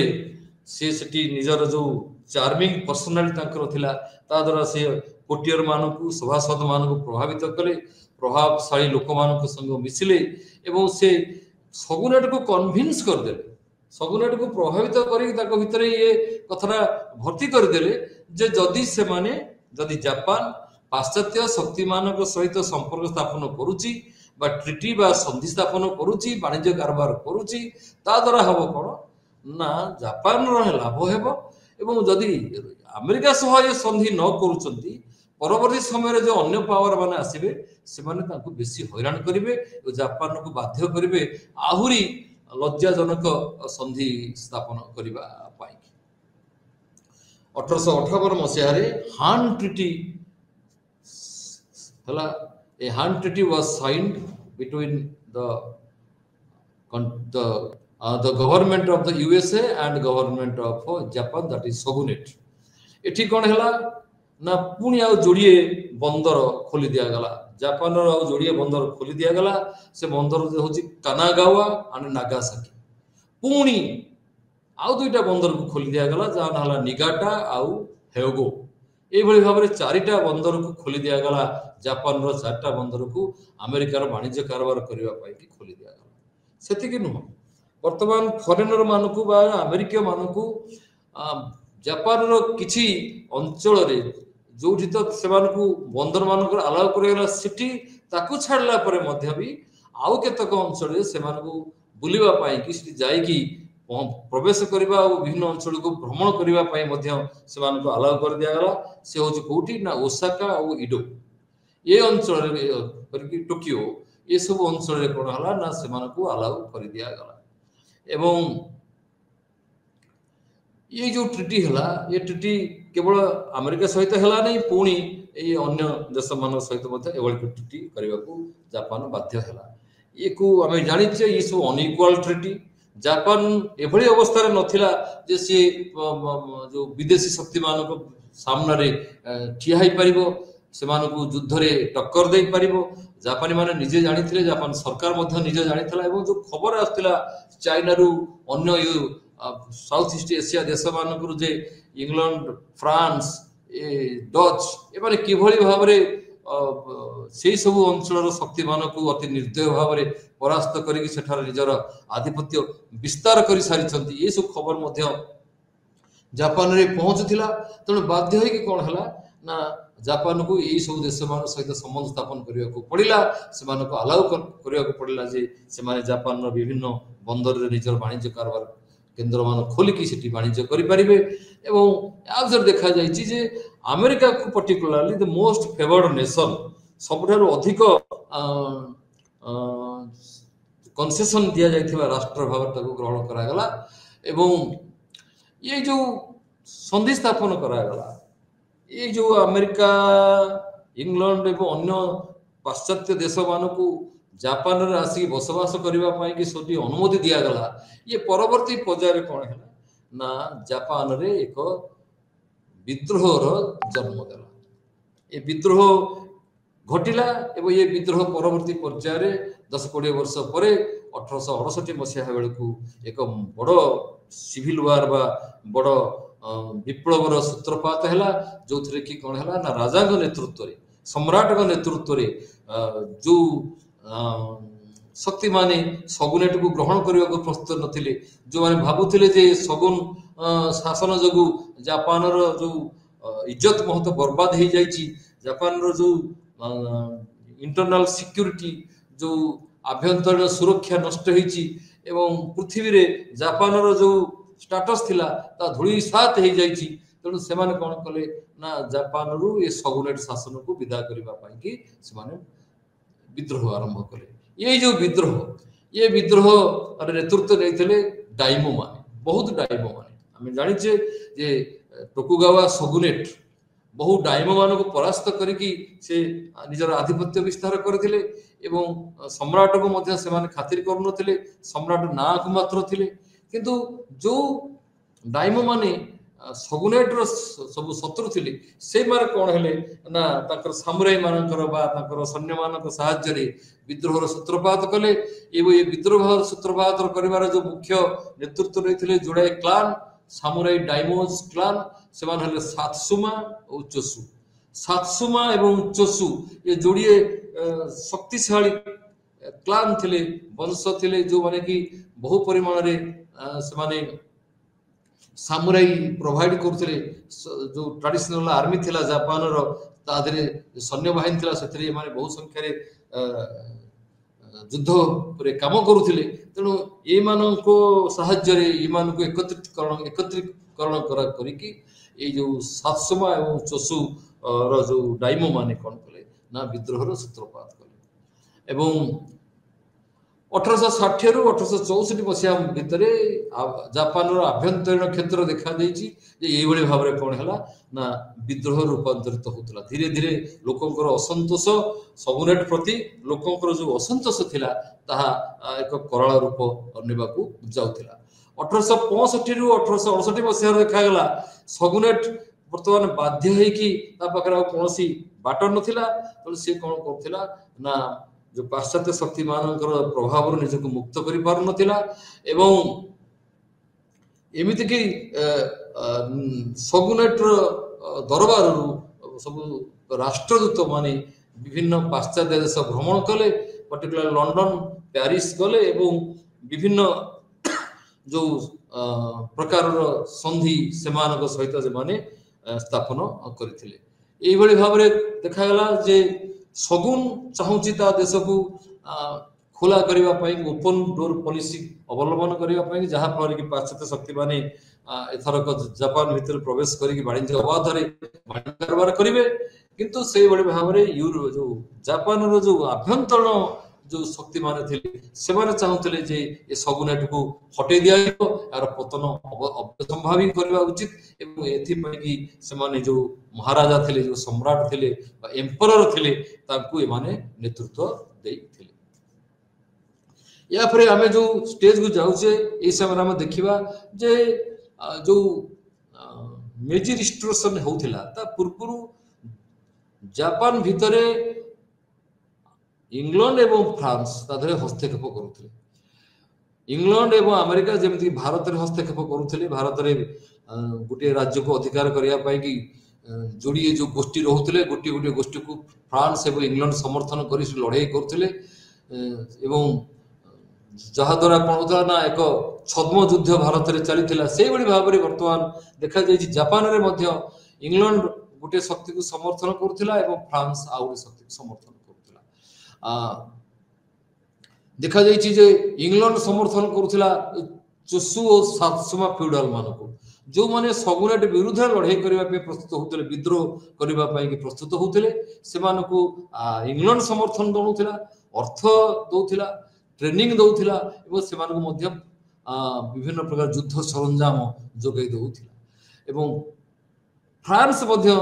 से सेठी निजर जो चार्मिंग पर्सनालिटी तांकर थिला ता द्वारा से कोटियर मानकु सभासद मानकु प्रभावित कले प्रभावशाली लोक मानक संग मिसिले एवं से सगुनेट को कन्विन्स कर देले सगुनेट को प्रभावित करी ताको भितरे ये कथरा भर्ती कर देले जे जदि से माने जदि जापान पाश्चात्य शक्ति मानक सहित संपर्क स्थापन करूची बा ट्रिटी बा संधि स्थापन करूची वाणिज्य कारोबार करूची ता द्वारा हबो कोन ना जापान रो लाभ हेबो एवं जदि अमेरिका सह ये संधि न करूचंती परवर्ती समय जो अन्य पावर माने आसीबे से माने ताको बेसी हैरान करिवे और जापान को बाध्य करिवे आहुरी लज्जाजनक संधि स्थापन करिबा पाई। 1858 मसीह रे हान ट्रिटी हला a Han treaty was signed between the government of the USA and government of Japan, that is Shogunate. एठी कोन हला ना पुणी आ जोड़िए बंदर खोली दिया गला जापान रो जोड़िए बंदर खोली दिया गला से बंदर जो होची कानागावा और नागासाकी पुणी आउ दुईटा बंदर को खोली दिया गला जहां हला निगाटा आउ हेगो ए भली भाबरे चारिटा बंदर को खोली दिया गला जापान रो चारटा बंदर को अमेरिकार वाणिज्य कारोबार करबा पाई कि खोली दिया गला सेति कि नुह वर्तमान फॉरेनर मानकु बा अमेरिका मानकु जापान रो किछि अंचल रे जोठी तो सेमानकु बंदर मानकर अलाउ करगला सिटी ताकु छाडला परे मध्य भी आउ केतक अंचल रे सेमानकु बुलिबा पाई कि सिटी जाई कि प्रवेश करबा और विभिन्न अंचल को भ्रमण करबा पाई मध्य सेमानकु अलाउ कर दिया गला से होज कोठी ना ओसाका और इडो ये अंचल रे करकी टोकियो ये सब अंचल रे कोन हला ना सेमानकु अलाउ कर दिया गला एवं ये जो ट्रिटी हला ये ट्रिटी केवल अमेरिका सहित हला नहीं पुणी ये अन्य देश मान सहित मध्य एवल ट्रिटी करबा को जापान बाध्य हला ये को हमें जानि छे ये सब अनइक्वल ट्रिटी जापान एभली अवस्था रे नथिला जे से जो विदेशी शक्ति मान को सामना रे ठिया ही परिबो सेमान को युद्ध रे टक्कर दे परिबो जापानी माने निजे जानि थिले जापान सरकार मध्य निजे जानि थिला एवं जो खबर आस्तिला चाइना रु अन्य साउथ ईस्ट एशिया देश मानक जे इंग्लैंड फ्रांस डच एमाने किभली भाव रे से सब अंचल शक्ति मानक अति निर्दय भाव रे परास्त करी सेठार निजर आधिपत्य विस्तार कर सारी ये सब खबर मध्य जापान रे पहुंचुला तेणु बाध्य होई कि कोन हला ना जापान को यही सब देश मान सहित संबंध स्थापन करने को पड़ा से अलाउ करने को पड़ा जे से माने जापान विभिन्न बंदर रे निजर वाणिज्य कारोबार केन्द्र मान खोलिकी सेठी वाणिज्य करि परिबे एवं आउजर देखा जायछि जे अमेरिका को particularly the most favoured nation सबठारु अधिक कंसेशन दिया जायथिबा राष्ट्र भाव ताको ग्रहण करा गला एवं ये जो संधि स्थापन करा गला ये जो अमेरिका इंग्लैंड एवं अन्य पाश्चात्य देश मानकु जापान रे आसी बसवास करबा पाई कि सोटी अनुमति दिया गला ये परवर्ती पर्याय रे कोन हैला ना जापान रे एक विद्रोह रो जन्म देला ये विद्रोह घटिला एवं ये विद्रोह परवर्ती पर्याय रे 10-20 वर्ष परे 1868 मसीहा बेलू एक बड़ सिविल वार बा बड़ विप्लवर सूत्रपात है जो थे कि कौन है ना राजा नेतृत्व रे सम्राट नेतृत्व रे जो शक्ति माने सगुनेट को ग्रहण करने को प्रस्तुत नथिले जो माने भाबुथिले जे सगुन शासन जगु जापान रो जो इज्जत बहुत बर्बाद हो जाइछि जापान रो जो इंटरनल सिक्योरिटी जो आभ्यंतरीण सुरक्षा नष्ट होइछि एवं पृथ्वी रे जापान रो जो स्टेटस थिला ता धुली सात हो जाइछि तेणु से कौन कले ना जापान रु ये सगुनेट शासन को विदा करबा पई कि से विद्रोह आरंभ कले ये जो विद्रोह ये विद्रोह नेतृत्व नहीं डाइमो माने बहुत डाइमो माने आम जाचे जे टोकुगावा सगुनेट बहु डाइमो मान को परास्त करके से निजर आधिपत्य विस्तार करथिले एवं सम्राट को मध्य से माने खातिर करुनथिले सम्राट ना को मात्र थिले किंतु जो डाइमो माने सगुनेट रो सब शत्रु थिले से मार कोन हेले ना ताकर सामुराई मानकर बा ताकर सैन्य मानक सहाय्य रे विद्रोह रो सूत्रपात कले एवं ये विद्रोह सूत्रपात करिवार जो मुख्य नेतृत्व रहिथिले जोड़ाए क्लान सामुराई डाइमोज क्लान से मान हेले सात्सुमा और चोसु सात्सुमा एवं चोसु ये जोड़िए शक्तिशाली क्लान थिले वंश थिले जो माने कि बहु परिमाण रे से माने सामुराई प्रोवाइड करथिले जो ट्रेडिशनल आर्मी थिला जापान रो तादरे सैन्य बाहिनी थिला सेतरे माने बहु संख्या रे युद्ध रे काम करूथिले तेणु ए मानको सहाय्य रे ए मानको एकत्रीकरण करा करिकि ए जो सात्सुमा एवं चोसु रो जो डाइमो माने कोन कले ना विद्रोह रो सूत्रपात कले एवं 1860 रु 1864 मसीहा भितर जापान रो आभ्यंतरीण क्षेत्र देखा देछि जे एई भली भाबरे कोन हला ना विद्रोह रूपांतरित होतला धीरे धीरे लोकंकर असंतोष सगुनेट प्रति लोकंकर जो असंतोष थिला ताहा एक कराल रूप नेबाकू जाउथिला 1865 रु 1868 मसीहा देखा गला सगुनेट वर्तमान बाध्य है कि ता पकरा कोनोसी बाट नथिला तो से कोन करथिला ना जो पाश्चात्य शक्ति मानकर प्रभाव निजक मुक्त कर पार नथिला एवं एमिति कि सगुनेट दरबार सब राष्ट्रदूत माने विभिन्न पाश्चात्य देश भ्रमण कले पर्टिकुलर लंडन पेरिस गले एवं विभिन्न जो प्रकार संधि सेमानक सहित जे माने स्थापन करथिले एई भली भाबरे देखा गला जे सगुन चाहूची ता देश को खोला करबा पई ओपन डोर पॉलिसी अवलंबन करबा पई जहा फल कि पाश्चात्य शक्ति माने एथरक जापान भीतर प्रवेश करिक वाणिज्य अबाध रे कारोबार करिवे किंतु से बडे भाबरे यूरो जो जापान रो जो आभ्यंतरण जो शक्ति माने थिले से माने चाहूतले जे ए सगुनेट को हटे दियाइबो आर पतन अवसंभावी करबा उचित एवं एथि पई कि से माने जो महाराजा थिले जो सम्राट थिले बा एम्परर थिले ताकू ए माने नेतृत्व देई थिले या फिर हमें जो स्टेज को जाउचे ए समय हम देखिबा जे जो मेजी रिस्टोरेशन होउथिला ता पूर्वरु जापान भितरे इंग्लैंड एवं फ्रांस ताधरे हस्तक्षेप करुथिले इंग्लैंड एवं अमेरिका जेमति भारत रे हस्तक्षेप करुथिले भारत रे गोटे राज्य को अधिकार करिया पाई कि जोड़िए जो गोष्ठी रहउथिले गोटी गोटी गोष्ठी को फ्रांस एवं इंग्लैंड समर्थन करि लड़ाई करुथिले एवं जहा द्वारा कोन होता ना एक छद्म युद्ध भारत रे चलीथिला सेई बडी भाबरे वर्तमान देखा जाय जापान रे मध्य इंग्लैंड गोटे शक्ति को समर्थन करुथिला एवं फ्रांस आ गोटे शक्ति को समर्थन देखा जाइछि जे इंग्लैंड समर्थन करुथिला चोसु और सात्सुमा फ्यूडल मानको जो माने सगुनेट विरुद्ध लड़ाई करबा पे प्रस्तुत होतले विद्रोह करबा पई कि प्रस्तुत होतले से मानको इंग्लैंड समर्थन दउथिला अर्थ दउथिला ट्रेनिंग दउथिला एवं से मानको मध्य विभिन्न प्रकार युद्ध सरंजाम जोगै दउथिला एवं फ्रांस मध्य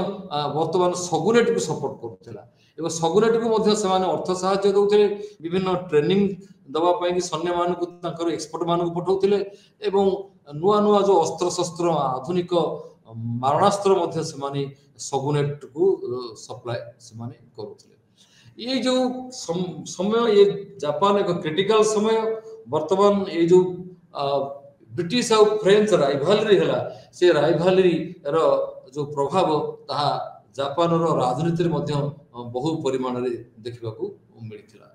वर्तमान सगुनेट को सपोर्ट करुथिला एवं सगुनेट को मध्य से माने अर्थ सहायता दउथिले विभिन्न ट्रेनिंग दबा पई कि सैन्य मान को ताकर एक्सपर्ट मान को पठाउथिले एवं नुआ नुआ जो अस्त्र शस्त्र आधुनिक मारणास्त्र मध्य से माने सगुनेट को सप्लाई से माने करुथिले ये जो समय ये जापान एक क्रिटिकल समय वर्तमान ये जो ब्रिटिश और फ्रेंच राइवलरी है से राइवलरी रो जो प्रभाव ताहा जापान रो राजनीति बहु परिमाण रे देखा मिलता।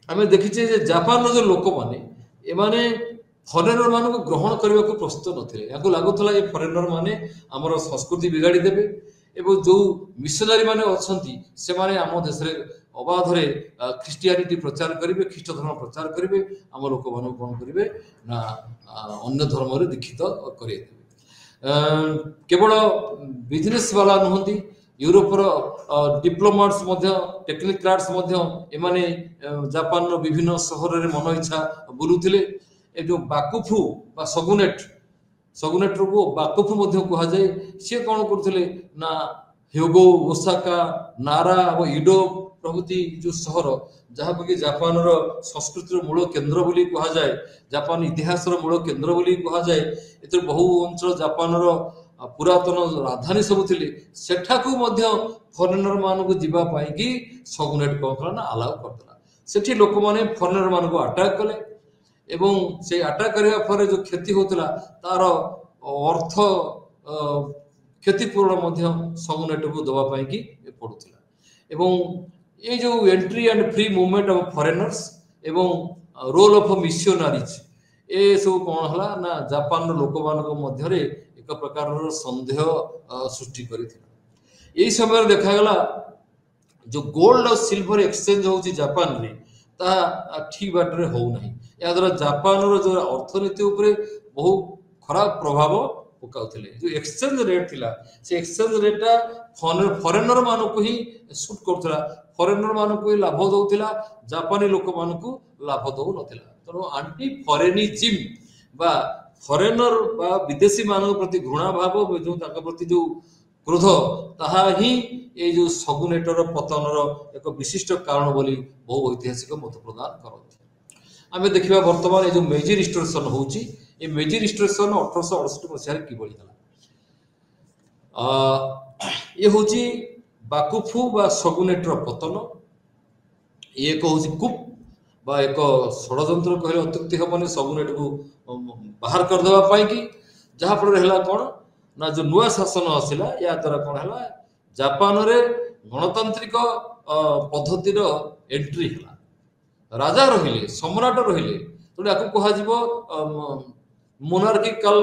आम देखीचे जापान जो लोक मैंने एमाने फरेनर मान ग्रहण करने को प्रस्तुत नथिले या लगुला ये फरेनर माने आमर संस्कृति बिगाड़ी देबे एवं जो मिशनरी माने अछंती से माने आम देश रे अबाधरे ख्रिस्टियानिटी प्रचार करेंगे ख्रीष्ट धर्म प्रचार करेंगे आम लोक मान कौन करेंगे ना अन्य धर्म रे दीक्षित करे केवल बिजनेस वाला नुहंती यूरोपर डिप्लोमाट्स टेक्निक्राट्स एमाने जापान विभिन्न सहर में मन इच्छा बुलुथिले ए जो बाकुफु बा सगुनेट को बाकुफु कह जाए सी कौन करते ना ह्योगो ओसाका नारा और इडो प्रभृति जो सहर जहाँ कि जापान संस्कृतिर मूल केन्द्र बोली कह जाए जापान इतिहास मूल केन्द्र बोली कह जाए ए बहु अंचल जापान पुरातन राजधानी सब थिले सेठाकू फरेनर मान को जीवाई सगुनेट कौन कला ना आलाउ करदेला सेठी लोक माने फरेनर मान को अटैक कले एवं से अटैक करने पर जो क्षति होता तार अर्थ क्षतिपूरण सगुनेट को दवापाई कि पड़ूला एवं ये जो entry and free movement of foreigners एवं रोल ऑफ मिशनरीज ए सब कौन है ना जापान लोक मान एक प्रकार संदेह सृष्टि कर समय देखागला जो गोल्ड और सिल्वर एक्सचेंज होची जापान रे ता ठीक बाटर होना या द्वारा जापान जो अर्थनीति उपरे बहु खराब प्रभाव पकाउथिले जो एक्सचेंज रेट थिला से एक्सचेंज रेटा फॉरेनर मान को ही सूट करथला फॉरेनर मान को ही लाभ दउथिला जापानी लोक मान को लाभ दउ नथिला तो एंटी फॉरेनिज्म बा फॉरेनर बा विदेशी मान प्रति घृणा भाव जो ताका प्रति जो क्रोध ताहा ही ये जो सगुनेटर पतनर एक विशिष्ट कारण बोली बहु ऐतिहासिक मत प्रदान करते आम देखा बर्तमान ये जो मेजी रिस्टोरेशन होची ये मेजी रिस्टोरेशन 1868 मसीह किभली ये होची बाकुफु बा सगुनेटर पतन ये एक होची कुप बा एक षड़यंत्र कहले अत्युक्ति हेबनी सगुनेट को बाहर कर देबा पाई कि जहा पर रहला कोन ना जो नुआ शासन आसिला या द्वारा कौन है जापान रे गणतांत्रिक पद्धतिर एंट्री है राजा रहिले सम्राट रहिले तो या कह मोनार्किकल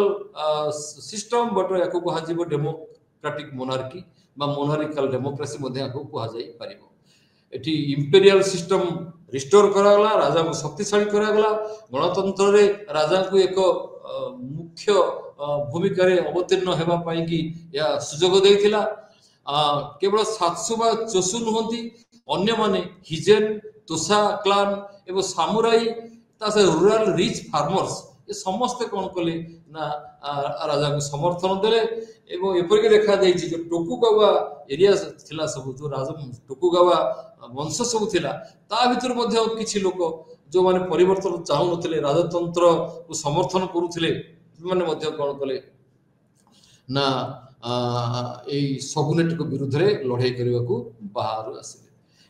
सिस्टम बट या कह डेमोक्रेटिक मोनार्की बा मोनार्किकल डेमोक्रेसी कह जाई एठी इंपेरियल सिस्टम रिस्टोर करागला राजा को शक्तिशाली करागला गणतंत्र रे राजा को एक मुख्य भूमिका अवतीर्ण होगा कि या सुजोग देथिला केवल सात्सु बा चोसु नुहंती अन्य माने हिजेन तोसा क्लान एवं सामुराई तासे रूरल रिच फार्मर्स ये समस्त कौन कले ना राजा को समर्थन देले एवं एपरिक देखा जाइछि जो टोकुगावा एरिया थिला सब जो राजा टोकुगावा वंश सब थिला ता भितर मध्ये किछि लोक जो माने परिवर्तन चाहू नथिले राजतंत्र को समर्थन करूथिले माने मध्ये कौन कले ना सगुनेट को विरुद्ध रे लड़ाई करने को बाहर आसिले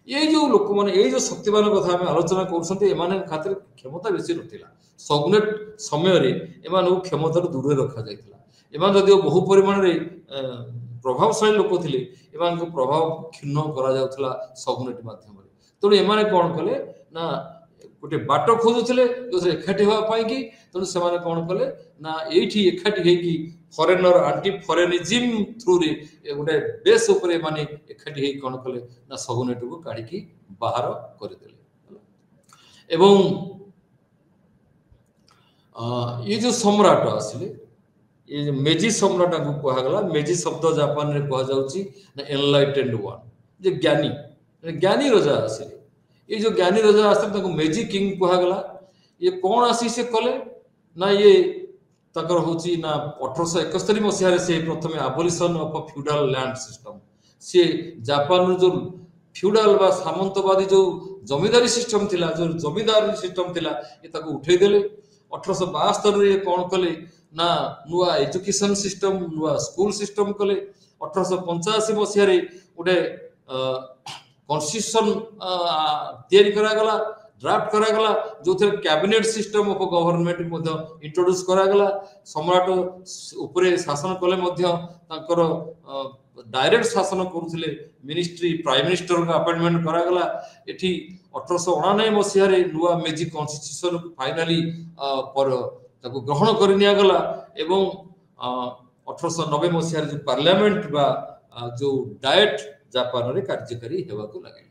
ये जो लोक माने ये जो शक्तिमान कथा आम आलोचना करछन्ते एमाने खातिर क्षमता बेसी नथिला सगुनेट समय रे एमान क्षमता दूर रखा जाइथिला एमान जदियो बहु परिमाण रे प्रभावशाली लोक थिले एमान को प्रभाव क्षीण करा जाउथला सगुनेट माध्यम रे तो एमाने कोन कले ना गोटे बाट खोजुले जो एकाठी होगा कि तेणु से कौन कले ना ये एकाठी होगी फरेनर आंटी फरेनिज्म थ्रू रे गोटे बेस उपरे माने एकाठी हो कौन कले ना सगुनेट को काढ़ी बाहर करदे एवं ये जो सम्राट आसिले ये मेजी सम्राट को कहगला मेजी शब्द जापान रे कह जाउची ना एनलाइटेंड वन जे ज्ञानी ज्ञानी राजा आसिले ये जो ज्ञानी राजा आसते मेजी किंग कहगला ये कौन आसी से कले ना ये तकर होची ना 1871 मसीह से प्रथम आबोलिशन ऑफ फ्यूडल लैंड सिस्टम से जापान जो फ्यूडल बा सामंतवादी जो जमींदारी सिस्टम थिला जो जमींदारी सिस्टम थिला ये ताको उठे देले 1872 रे कौन कले ना नुआ एजुकेशन सिस्टम नुआ स्कूल सिस्टम कले 1885 मसीह रे गोटे कॉन्स्टिट्यूशन तैयारी करागला ड्राफ्ट करागला जो कैबिनेट सिस्टम ऑफ गवर्नमेंट मध्य इंट्रोड्यूस करागला सम्राट उपरे शासन कले मध्य तांकर डायरेक्ट शासन करुले मिनिस्ट्री प्राइम मिनिस्टर का अपॉइंटमेंट करागला एठी 1899 मसिया रे नुआ मेजी कॉन्स्टिट्यूशन को फाइनली पर ताको ग्रहण कर निया गला एवं 1890 मसिया रे जो पार्लियामेंट बा जो डायट जापान रे कार्यकारी हेवा को लागला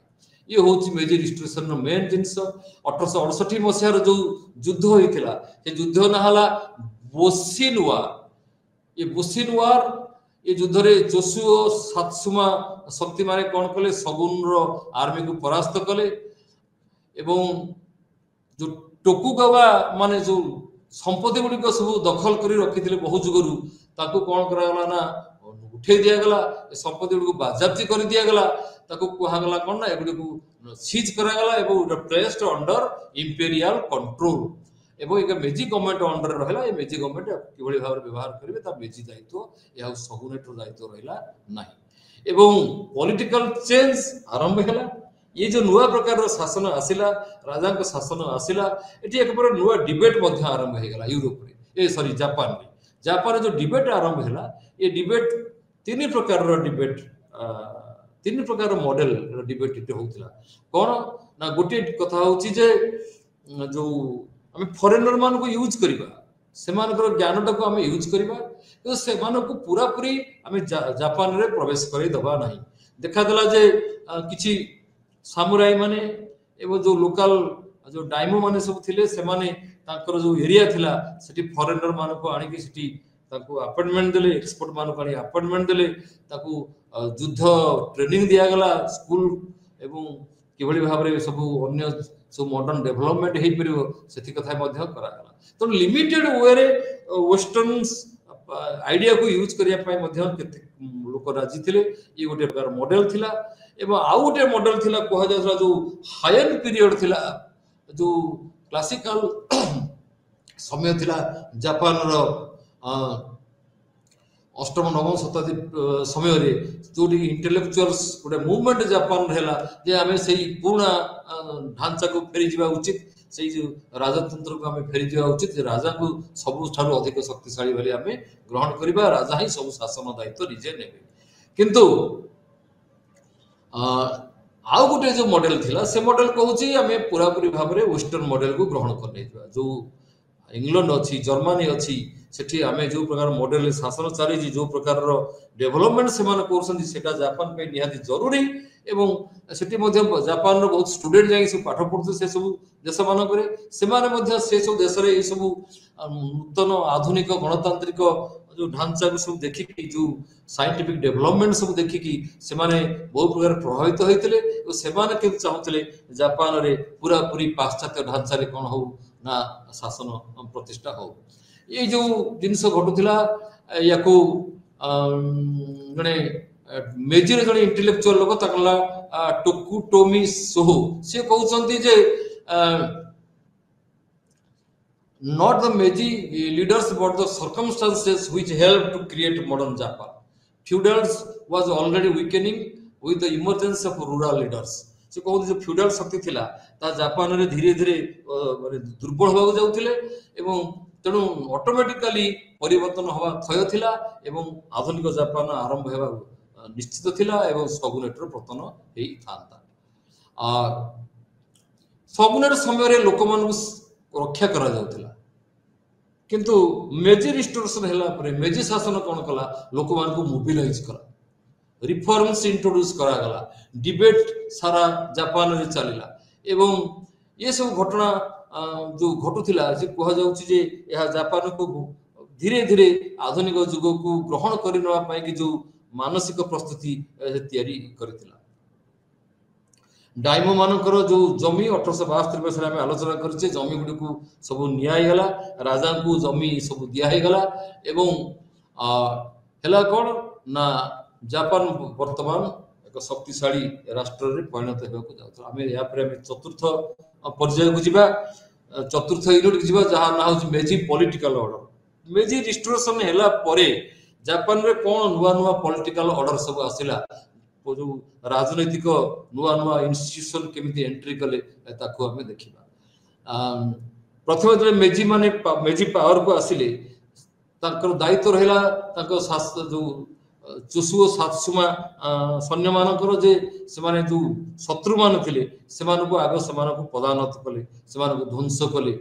ये होची मेजी रिस्ट्रिक्शन नो मेन जिंस 1868 मसिया रे जो युद्ध होइथिला से युद्ध नहला बोसिन वार ये बोसिन वार ये युद्ध रे जोसुओ सात्सुमा शक्ति माने कोन कले सगुन रो आर्मी को परास्त कले एवं जो टोकुगावा माने जो संपत्ति गुडी को सब दखल करी रखिथिले बहु जुगरु ताको कोन करागला ना उठे दिया गला संपत्ति गुडी को बाजाप्ती कर दिया गला ताको कुहा गला कोन ना एगुडी को सीज करा गला एवं प्लेस्ड अंडर इंपीरियल कंट्रोल एवं एक मेजी गवर्नमेंट अंडर रहला ए मेजी गवर्नमेंट किबळी भाव व्यवहार करिवे ता मेजी दायित्व या सगुनेट दायित्व रहला नाही एवं पॉलिटिकल चेंज आरंभ हैला ये जो नुआ प्रकार शासन आसिला राजा को शासन आसिला एटी एक बार नुआ डिबेट मध्य आरंभ हे गला यूरोप रे ए सॉरी जापान जो डिबेट आरंभ हैला ये डिबेट तीन प्रकार रो डिबेट तीन प्रकार मॉडल डिबेट इते होतिला कोन ना गोटे कथा होची जे जो हमें फॉरेनर मान को यूज करिबा सेमान को ज्ञान को हमें यूज करिबा तो सेमान को पूरा पूरी हमें जापान रे प्रवेश करै दबा नाही देखा दला जे किछि सामुराई माने एवं जो लोकल जो डाइमो माने सब थिले से माने तांकर जो एरिया थिला सेठी फॉरेनर मान को आनी कि सेठी ताको अपॉइंटमेंट देले एक्सपर्ट मान को आनी अपॉइंटमेंट देले ताको युद्ध ट्रेनिंग दिया गला स्कूल एवं किभଳି भाबरे सब अन्य सब मॉडर्न डेवलपमेंट हे परियो सेठी कथा मध्य करा गला तो लिमिटेड वे रे वेस्टर्न आइडिया को यूज करिया पाए मध्य केते लोक राजी थिले ये गोटे प्रकार मॉडल थिला एवं आउ गोटे मॉडल थिला कहा जाथला जो हायन पीरियड थिला जो क्लासिकल समय थिला जापान रो अष्टम नवम शताब्दी समय रे जो इंटेलेक्चुअल्स गोटे मूवमेंट जापान रहला जे हमें सही पूर्ण ढांचा को फेरी जीवा उचित सही जो राजतंत्र को हमें फेरी जीवा उचित राजा को सब ठारो अधिक शक्तिशाली भली हमें ग्रहण करिबा राजा ही सब शासन दायित्व निजे नेबे किंतु आउ गोटे जो मॉडल थिला से मॉडल कहूची हमें पूरा पूरी भाव रे वेस्टर्न मॉडल को ग्रहण कर नै जो इंग्लैंड अच्छी जर्मनी अच्छी सेठी हमें जो प्रकार मॉडल शासन चली जो प्रकार डेवलपमेंट से जापान पे निहाती जरूरी एवं सेठी मध्य जापान रो बहुत स्टूडेंट जाई सब पाठ पढुते से सब देश मानक रे से माने मध्य से सब देश रे ए सब नूतन आधुनिक गणतांत्रिक जो ढांचा को सब देखि कि जो साइंटिफिक डेवलपमेंट सब देखि कि से माने बहुत प्रकार प्रभावित होइतले और से माने के चाहतले जापान रे पूरा पूरी पाश्चात्य ढांचा रे कोन हो ना शासन प्रतिष्ठा हो ये जो जिनस घटुला याको जने मेजी रे जने इंटेलेक्चुअल लोक तकला टोकुटोमी सोहो से कहउचंती जे not the Meiji leaders but the circumstances which helped to create modern Japan. Feudals was already weakening with the emergence of rural leaders. से कहते जो फ्यूडल शक्ति थिला ता जापान रे धीरे धीरे माने दुर्बल होबा जाउथिले एवं तेणु ऑटोमेटिकली परिवर्तन होबा थय थिला एवं आधुनिक जापान आरंभ हेबा निश्चित थिला एवं सगुनेटर पतन हेई थांता सगुनेट समय रे लोकमान रक्षा करा जाउथिला किंतु मेजी रिस्टोरेशन हैला परे मेजी शासन कोन कला लोकमान को मोबिलाइज करा रिफॉर्म्स इंट्रोड्यूस करा गला डिबेट सारा जापान रे चलिला एवं ये सब घटना जो घटुथिला जे कह जाउची जे यह जापान को धीरे धीरे आधुनिक युग को ग्रहण करिनवा पाई कि जो मानसिक प्रस्तुति तैयारी करथिला डाइमो मानकर जो जमी 1872 वर्ष में आलोचना करछे जमी गुडी को सब न्याय गला राजा को जमी सब दिया हे गला एवं हेला कोन ना जापान वर्तमान एक शक्तिशाली राष्ट्र रे परिणत हेबा को जाउछ हमें या पर हमें चतुर्थ पर्याय को जिबा चतुर्थ यूनिट को जिबा जहां ना हो मेजी पॉलिटिकल ऑर्डर मेजी रिस्टोरेशन हेला परे जापान रे कोन नुवा नुवा पॉलिटिकल ऑर्डर सब आसिला जो राजनैतिक नुआ नुआ इन्स्टिट्यूशन केमिति एंट्री कले ताको हमें देखिबा। प्रथम जो मेजी माने मेजी पावर को आसिले ताकर दायित्व रहला ताको शास्त्र जो चुसु सातसुमा सैन्य मानकर जे सेमाने जो शत्रु मान थिले सेमानको आगो सेमानको पदानत कले सेमानको ध्वंस कले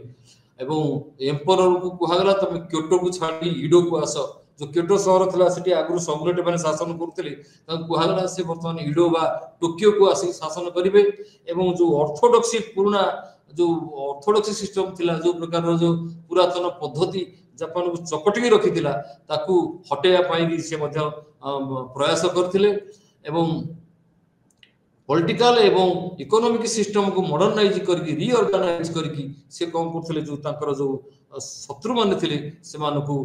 एवं एम्परर को कुहागला तमे क्योटो को छाडी इडो को आस जो क्योटो शहर थिला सेठी आगु समुराट माने शासन करथिले ताको कुहागला से वर्तमान इडो बा टोकियो को आसी शासन करिवे एवं जो ऑर्थोडॉक्सी पुराना जो ऑर्थोडॉक्सी सिस्टम थिला जो प्रकार जो पुरातन पद्धति जापान को चकटी रखिथिला ताकू हटेया पाई से मध्य प्रयास करथिले एवं पॉलिटिकल एवं इकोनॉमिक सिस्टम को मॉडर्नाइज करके रीऑर्गेनाइज करके से कौन करथिले जो तांकर जो शत्रु मान थिले से मानको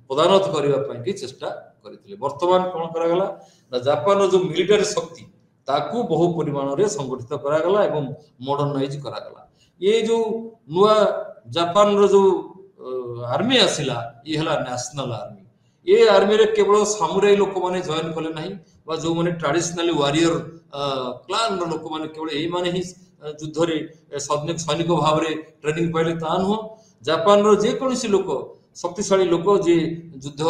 पदानत करिवा पई की चेष्टा करथिले। वर्तमान कोन करा गला ना जापान जो मिलिटरी शक्ति ताकू बहु परिमाण रे संगठित करा गला एवं मॉडर्नाइज करा गला। ये जो नुआ जापान रो जो आर्मी आसिला ये हला नेशनल आर्मी। ये आर्मी रे केवल सामुराई लोक माने जॉइन कले नाही बा जो माने ट्रेडिशनल वॉरियर क्लान रो लोक माने केवल एई माने ही युद्ध रे सैनिक भाव रे ट्रेनिंग पाइले ता न जापान रो जे कोनसी लोक शक्तिशाली लोक जे युद्ध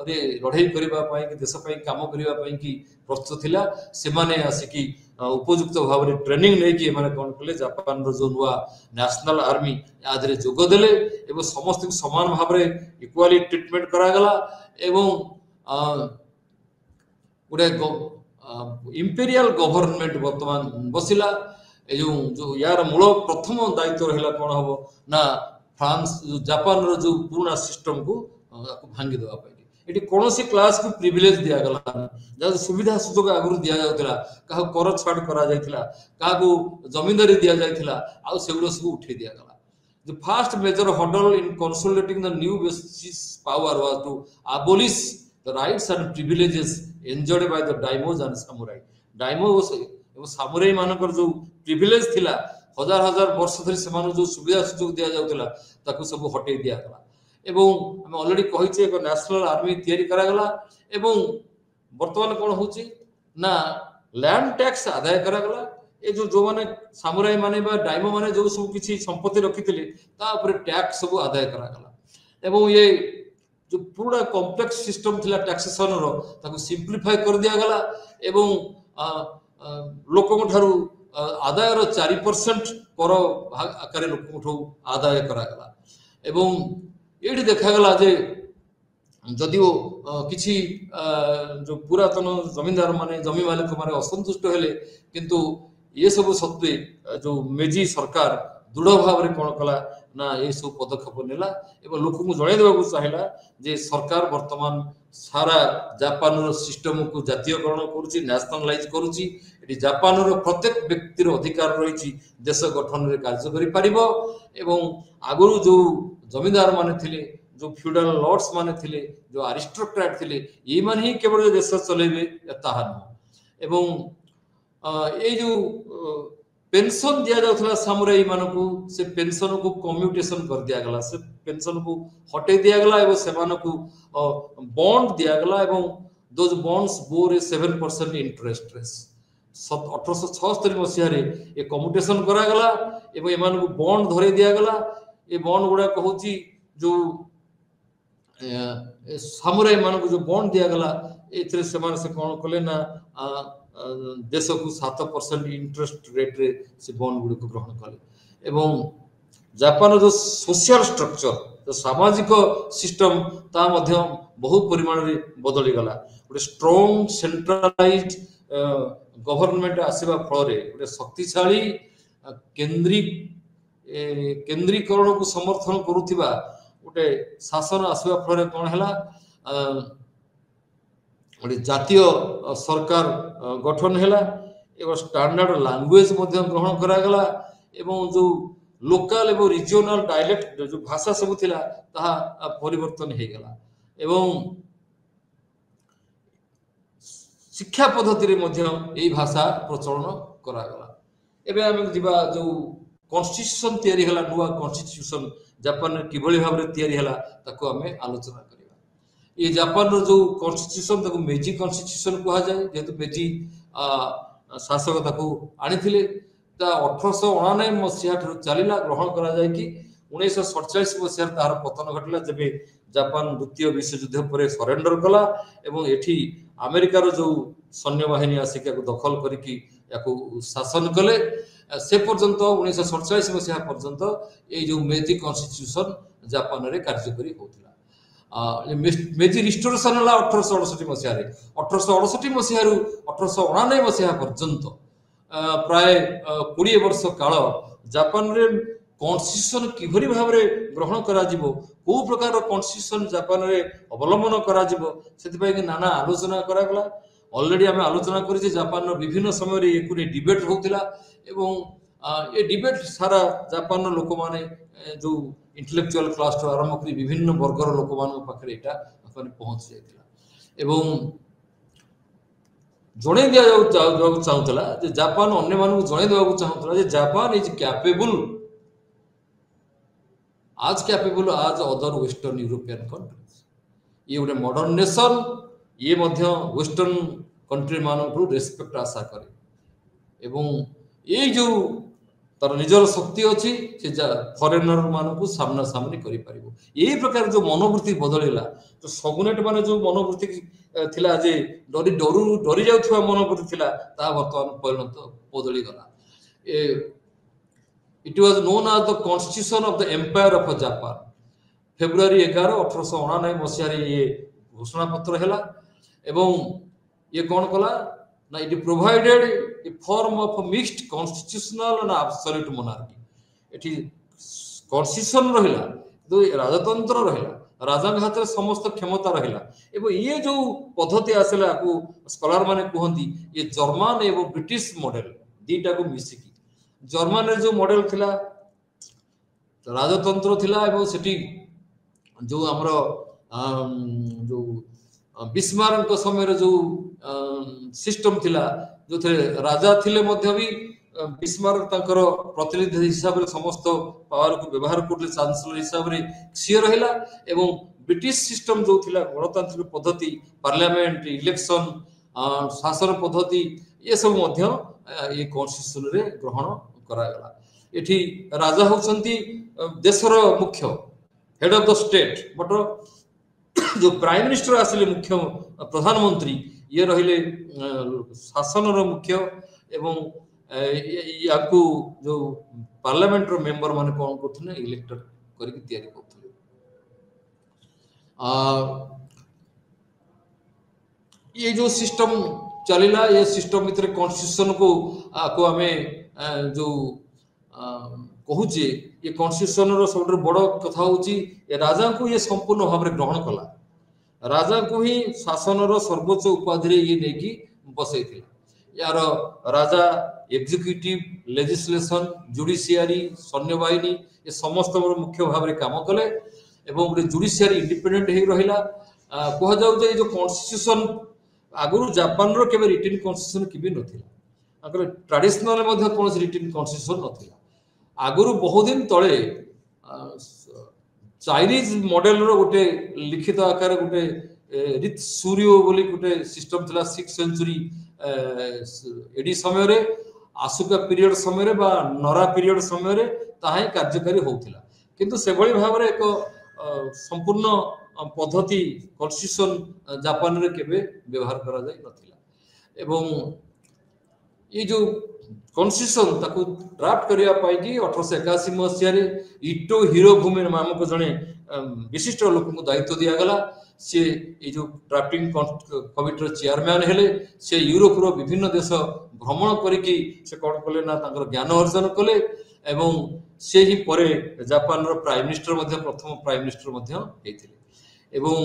रे लड़ाई करबा पई कि देश पई काम करबा पई कि प्रस्तुत थिला से माने आसिकी उपयुक्त भाव रे ट्रेनिंग नै कि माने कोन कले जापान रो जो नुआ नेशनल आर्मी आदरे जोग देले एवं समस्त समान भाव रे इक्वाली ट्रीटमेंट करा गला एवं गोटे इंपेरियल गवर्नमेंट वर्तमान बसिला जो यार मूल प्रथम दायित्व रहला कोन हबो ना फ्रांस जापान रो जो पुराना सिस्टम को भांगी देवा पाई एटी कोनोसी क्लास को प्रिविलेज दिया गला जा सुविधा सुजोग आगु दिया जाउतला काहा कर छाड़ करा जायतिला काहा को जमींदारी दिया जायतिला आ सेगुलो सब उठे दिया गला। The first major hurdle in consolidating the new British power was to abolish the rights and privileges enjoyed by the daimyos and samurai. Daimyos एवं samurai मानकर जो privilege थिला हजार हजार वर्ष धरि सेमानो जो सुविधा सुजोग दिया जाउतला ताकू सब हटे दिया गला एवं हम ऑलरेडी कहिचे एक नेशनल आर्मी तयारी करा गला एवं वर्तमान कोन होची ना लैंड टैक्स आदाय करा गला। ए जो माने सामुराई माने बा डाइमो माने जो सब किछि संपत्ति रखिथिले ता ऊपर टैक्स सब आदाय करा गला एवं ये जो पूरा कॉम्प्लेक्स सिस्टम थिला टैक्सेशन रो ताकू सिंपलीफाई कर दिया गला एवं लोकन थारु आदाय रो 4% कर आकार लोकन ठो आदाय करा गला एवं एठी देखा गला जे जदिओ किछि जो पुरातन जमींदार माने जमी मालिक माने असंतुष्ट हेले किंतु ये सब सत्वे जो मेजी सरकार दृढ़ भाव में कौन कला ना ये सब पदक्षेप नेला एवं लोक को जणाई देबा को चाहिला जे सरकार वर्तमान सारा जापान रो सिस्टम को जातीयकरण करूची नेशनलाइज करूची एटी जापान रो प्रत्येक व्यक्ति रो अधिकार रहिची देश गठन रे कार्य करि परिबो एवं आगुरु जो जमींदार माने थिले जो फ्यूडल लॉर्ड्स माने थिले जो अरिस्टोक्रेट थिले ये माने ही केवल देश चलेबे ताहा न एवं ए जो पेंशन दिया जाउथला सामुराई मानकू से पेंशन को कम्यूटेशन कर दिया गला से पेंशन को हटे दिया गला एवं सेमानकू बॉन्ड दिया गला एवं those bonds bore 7% interest rate 1876 मसिया रे ए कम्यूटेशन करा गला एवं एमानकू बॉन्ड धरे दिया गला ए बॉन्ड गुडा कहूची जो सामुराई मानकू जो बॉन्ड दिया गला एथरे सेमान से कोन कले ना देश को 7% इंटरेस्ट रेट रे से बॉन्ड गुडी को ग्रहण कले एवं जापान जो सोशल स्ट्रक्चर जो सामाजिक सिस्टम ता मध्य बहु परिमाण रे बदली गला ଗୋଟେ स्ट्रांग सेंट्रलाइज्ड गवर्नमेंट आसीबा फल रे ଗୋଟେ शक्तिशाली केंद्रीकरण को समर्थन करूथिबा ଗୋଟେ शासन आसीबा फल रे कोन हला गोटे जातीय सरकार गठन हैला एवं स्टैंडर्ड लैंग्वेज मध्य ग्रहण करा गला एवं जो लोकल एवं रीजनल डायलेक्ट जो भाषा सब थिला ताहा परिवर्तन हे गला एवं शिक्षा पद्धति रे मध्य एई भाषा प्रचलन करा गला। एबे हम दिबा जो कॉन्स्टिट्यूशन तयारी हला नुवा कॉन्स्टिट्यूशन जापान रे किबळी भाव रे तयारी हला ताको हमें आलोचना करिबा। ये जापान रो जो कॉन्स्टिट्यूशन ताको मेजी कॉन्स्टिट्यूशन कहा जाए जेतु मेजी शासक ताकू आनी 1899 मसीहा चलला ग्रहण करा जाय कि 1947 मसीहा तार पतन घटला जब जापान द्वितीय विश्वयुद्ध पर सरेंडर कला एवं एठी अमेरिकार जो सैन्य बाहिनी आसिक दखल करके शासन कले से पर्यंत 1947 मसीहा पर्यंत ये जो मेजी कॉन्स्टिट्यूशन जापान रे कार्यकरी होतिला मेजी रिस्टोरेशन हला 1868 मसीहा रे 1868 मसीहा रु 1899 मसीहा पर्यंत प्राय 20 वर्ष काल जापान रे कॉन्स्टिट्यूशन किभरी भाव रे ग्रहण करा जिवो को प्रकार कॉन्स्टिट्यूशन जापान रे अवलंबन करा जिवो सेति पय कि नाना आलोचना करा गला ऑलरेडी हमें आलोचना करी जापान रो विभिन्न समय रे एक डिबेट होतिला एवं ये डिबेट सारा जापान रो लोक माने जो इंटेलेक्चुअल क्लास तो आरंभ करी विभिन्न वर्गर लोक मान पाखरे एटा अपन पहुंच जायतिला एवं जणे दिया जाऊ चाहूतला जे जापान अन्य मानू जणे देबा चाहूतला जे जापान इज कैपेबल आज अदर वेस्टर्न यूरोपियन कंट्रीज ये गोटे मॉडर्न नेशन ये मध्य वेस्टर्न कंट्री मानू रेस्पेक्ट आशा करे एवं ये जो तार निजर शक्ति अच्छी से फरेनर मानू सामना सामनी करि परिबो यही प्रकार जो मनोवृत्ति बदलिला तो सगुनेट माने जो मनोवृत्ति थिला जे डरी जाउथवा मनोवृत्ति थिला ता वर्तमान परिणत बदली गला It was known as the Constitution of the Empire of Japan. February 11 1899 मसीहा रे ये घोषणा पत्र हैला एवं ये कौन कला ना it provided A form of mixed constitutional and absolute monarchy एठी कॉन्स्टिट्यूशन रहिला तो राजतंत्र रहिला राजा के हाथ रे समस्त क्षमता रहिला एवं ये जो पद्धति आसला को स्कॉलर माने कहंती ये जर्मन एवं ब्रिटिश मॉडल दीटा को मिसिकी जर्मन रे जो मॉडल थिला राजतंत्र थिला एवं सेठी जो हमर जो बिस्मार्क को समय रे जो सिस्टम थिला जो थे राजा थिले मध्य भी बिस्मार्क ताकर प्रतिनिधि हिसाब रे समस्त पावर को व्यवहार करले चांसलर हिसाब रे सी रहिला एवं ब्रिटिश सिस्टम जो थिला गणतांत्रिक पद्धति पार्लियामेंट इलेक्शन शासन पद्धति ये सब मध्य ये कॉन्स्टिट्यूशन रे ग्रहण करा गला एठी राजा होचंती देशर मुख्य head of the state but जो प्राइम मिनिस्टर आसिले मुख्य प्रधानमंत्री ये रहिले शासन रो मुख्य एवं याकू जो पार्लियामेंट रो मेंबर माने कोन करथने इलेक्टेड करके तयारी करथले ये जो सिस्टम चलिला ये सिस्टम भीतर कॉन्स्टिट्यूशन को हमें जो कहूचे ये कॉन्स्टिट्यूशन रो सब बड़ कथा होची ये राजा को ये संपूर्ण भाव में ग्रहण कला राजा को ही शासन रो सर्वोच्च उपाधि रे ये नेकी बसैथिला यार राजा एग्जीक्यूटिव लेजिस्लेशन जुडिशियरी सैन्य बाहिनी ये समस्त मुख्य भाव में काम कले एवं गोटे जुडिशियरी इंडिपेंडेंट हे रहिला कह जाउ जे जो कॉन्स्टिट्यूशन आगुरु जापान रो केबे रिटन कॉन्स्टिट्यूशन केबे नथिला अगर ट्रेडिशनल मध्ये कोनोसी रिटन कॉन्स्टिट्यूशन नथिला आगुरु बहुत दिन तळे चाइनीज मॉडल रो गोटे लिखित आकार गोटे रित सूर्य बोली गोटे सिस्टम थिला 6th सेंचुरी एडी समय रे आसुका पीरियड समय रे बा नरा पीरियड समय रे ताहाई कार्यकारी होउथिला किंतु सेभଳି भाबरे एक संपूर्ण पद्धति कॉन्स्टिट्यूशन जापान रे केबे व्यवहार करा जाय नथिला एवं ये जो कॉन्स्टिट्यूशन ताकू ड्राफ्ट करिया पाई कि 1881 मसीहा रे इटो हिरोबुमी नामक जने विशिष्ट लोक को दायित्व दिया गला से ये जो ड्राफ्टिंग कमिटी चेयरमैन हेले से यूरोप रो विभिन्न देश भ्रमण करिकी से कोन कले ना तांकर ज्ञान अर्जन कले एवं से ही परे जापान रो प्राइम मिनिस्टर मध्ये प्रथम प्राइम मिनिस्टर मध्ये हेथिले एवं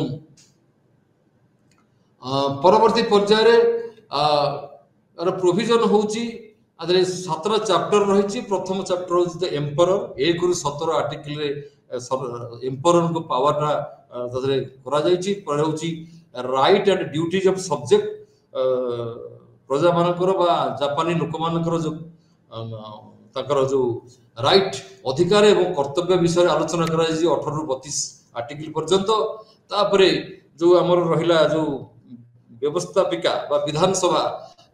परवर्ती पर्याय रे प्रोविजन होची आदरे 17 चैप्टर रहिची प्रथम चैप्टर होची द एम्परर 1 रु 17 आर्टिकल रे एम्परर को पावरटा तदरे करा जायची पर होची right and duties of subject प्रजा मानकर बा जापानी लोक मानकर जो ताकर जो राइट अधिकार एवं कर्तव्य विषय आलोचना करा जायची 18 रु 32 आर्टिकल पर्यंत तापरे जो हमर रहिला जो व्यवस्थापिका बा विधानसभा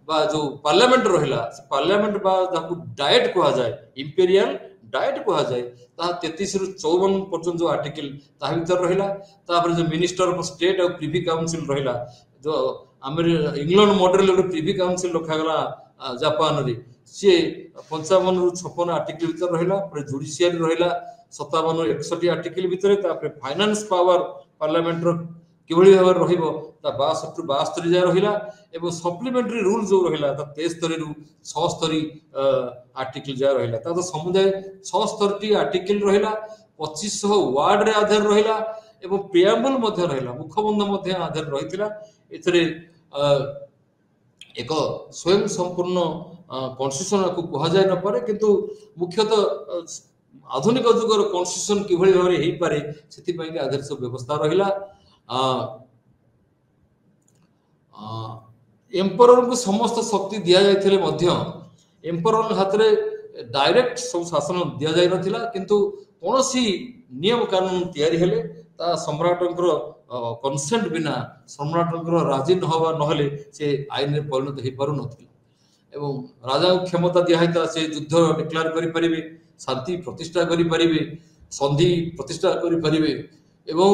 बा जो पार्लियामेंट रहिला पार्लियामेंट बा जाकू डायट कहा जाए इंपेरियल डायट कहा जाए ता 33 रु 54 पर्यंत जो आर्टिकल ता भीतर रहिला तापर जो मिनिस्टर ऑफ स्टेट और प्रिवी काउंसिल रहिला जो आमर इंग्लैंड मॉडल रे प्रिवी काउंसिल रखा गला जापान रे से 55 रु 56 आर्टिकल भीतर रहिला पर जुडिशियरी रहिला 57 रु 61 आर्टिकल भीतर तापर फाइनेंस पावर पार्लियामेंट रो किभଳି ଭାବରେ ରହିବ ତା 62 ରୁ 72 ଯାଏ ରହିଲା ଏବଂ ସପ୍ଲିମେଣ୍ଟାରୀ ରୁଲ ଯୋଉ ରହିଲା ତା 73 ରୁ 76 ଆର୍ଟିକଲ ଯାଏ ରହିଲା ତା ତ ସମୁଦାୟ 76 ଟି ଆର୍ଟିକଲ ରହିଲା 2500 ୱାର୍ଡ ରେ ଆଧାର ରହିଲା ଏବଂ ପ୍ରିଆମ୍ବଲ ମଧ୍ୟ ରହିଲା ମୁଖବନ୍ଧ ମଧ୍ୟ ଆଧାର ରହିଥିଲା ଏଥିରେ ଏକ ସ୍ୱୟଂ ସମ୍ପୂର୍ଣ୍ଣ କନଷ୍ଟିଟ୍ୟୁସନ को कुहा जाय न पारे किंतु मुख्यतः आधुनिक जुगर कनस्टिट्यूशन किभଳି भाବରେ हेई पारे सेति पई के आधार सब व्यवस्था रहिला एम्परर को समस्त शक्ति दिया जायथिले मध्य एम्परर हाथ रे डायरेक्ट सब शासन दिया जाय नथिला किंतु कोनोसी नियम कानून तयारी हेले ता सम्राटंकर कंसेंट बिना सम्राटंकर राजी न होवा नहले से आईन रे परिणत हे पारु नथिला एवं राजा को क्षमता दिया हेता से युद्ध डिक्लेयर करि परिबे शांति प्रतिष्ठा करि परिबे संधि प्रतिष्ठा करि परिबे एवं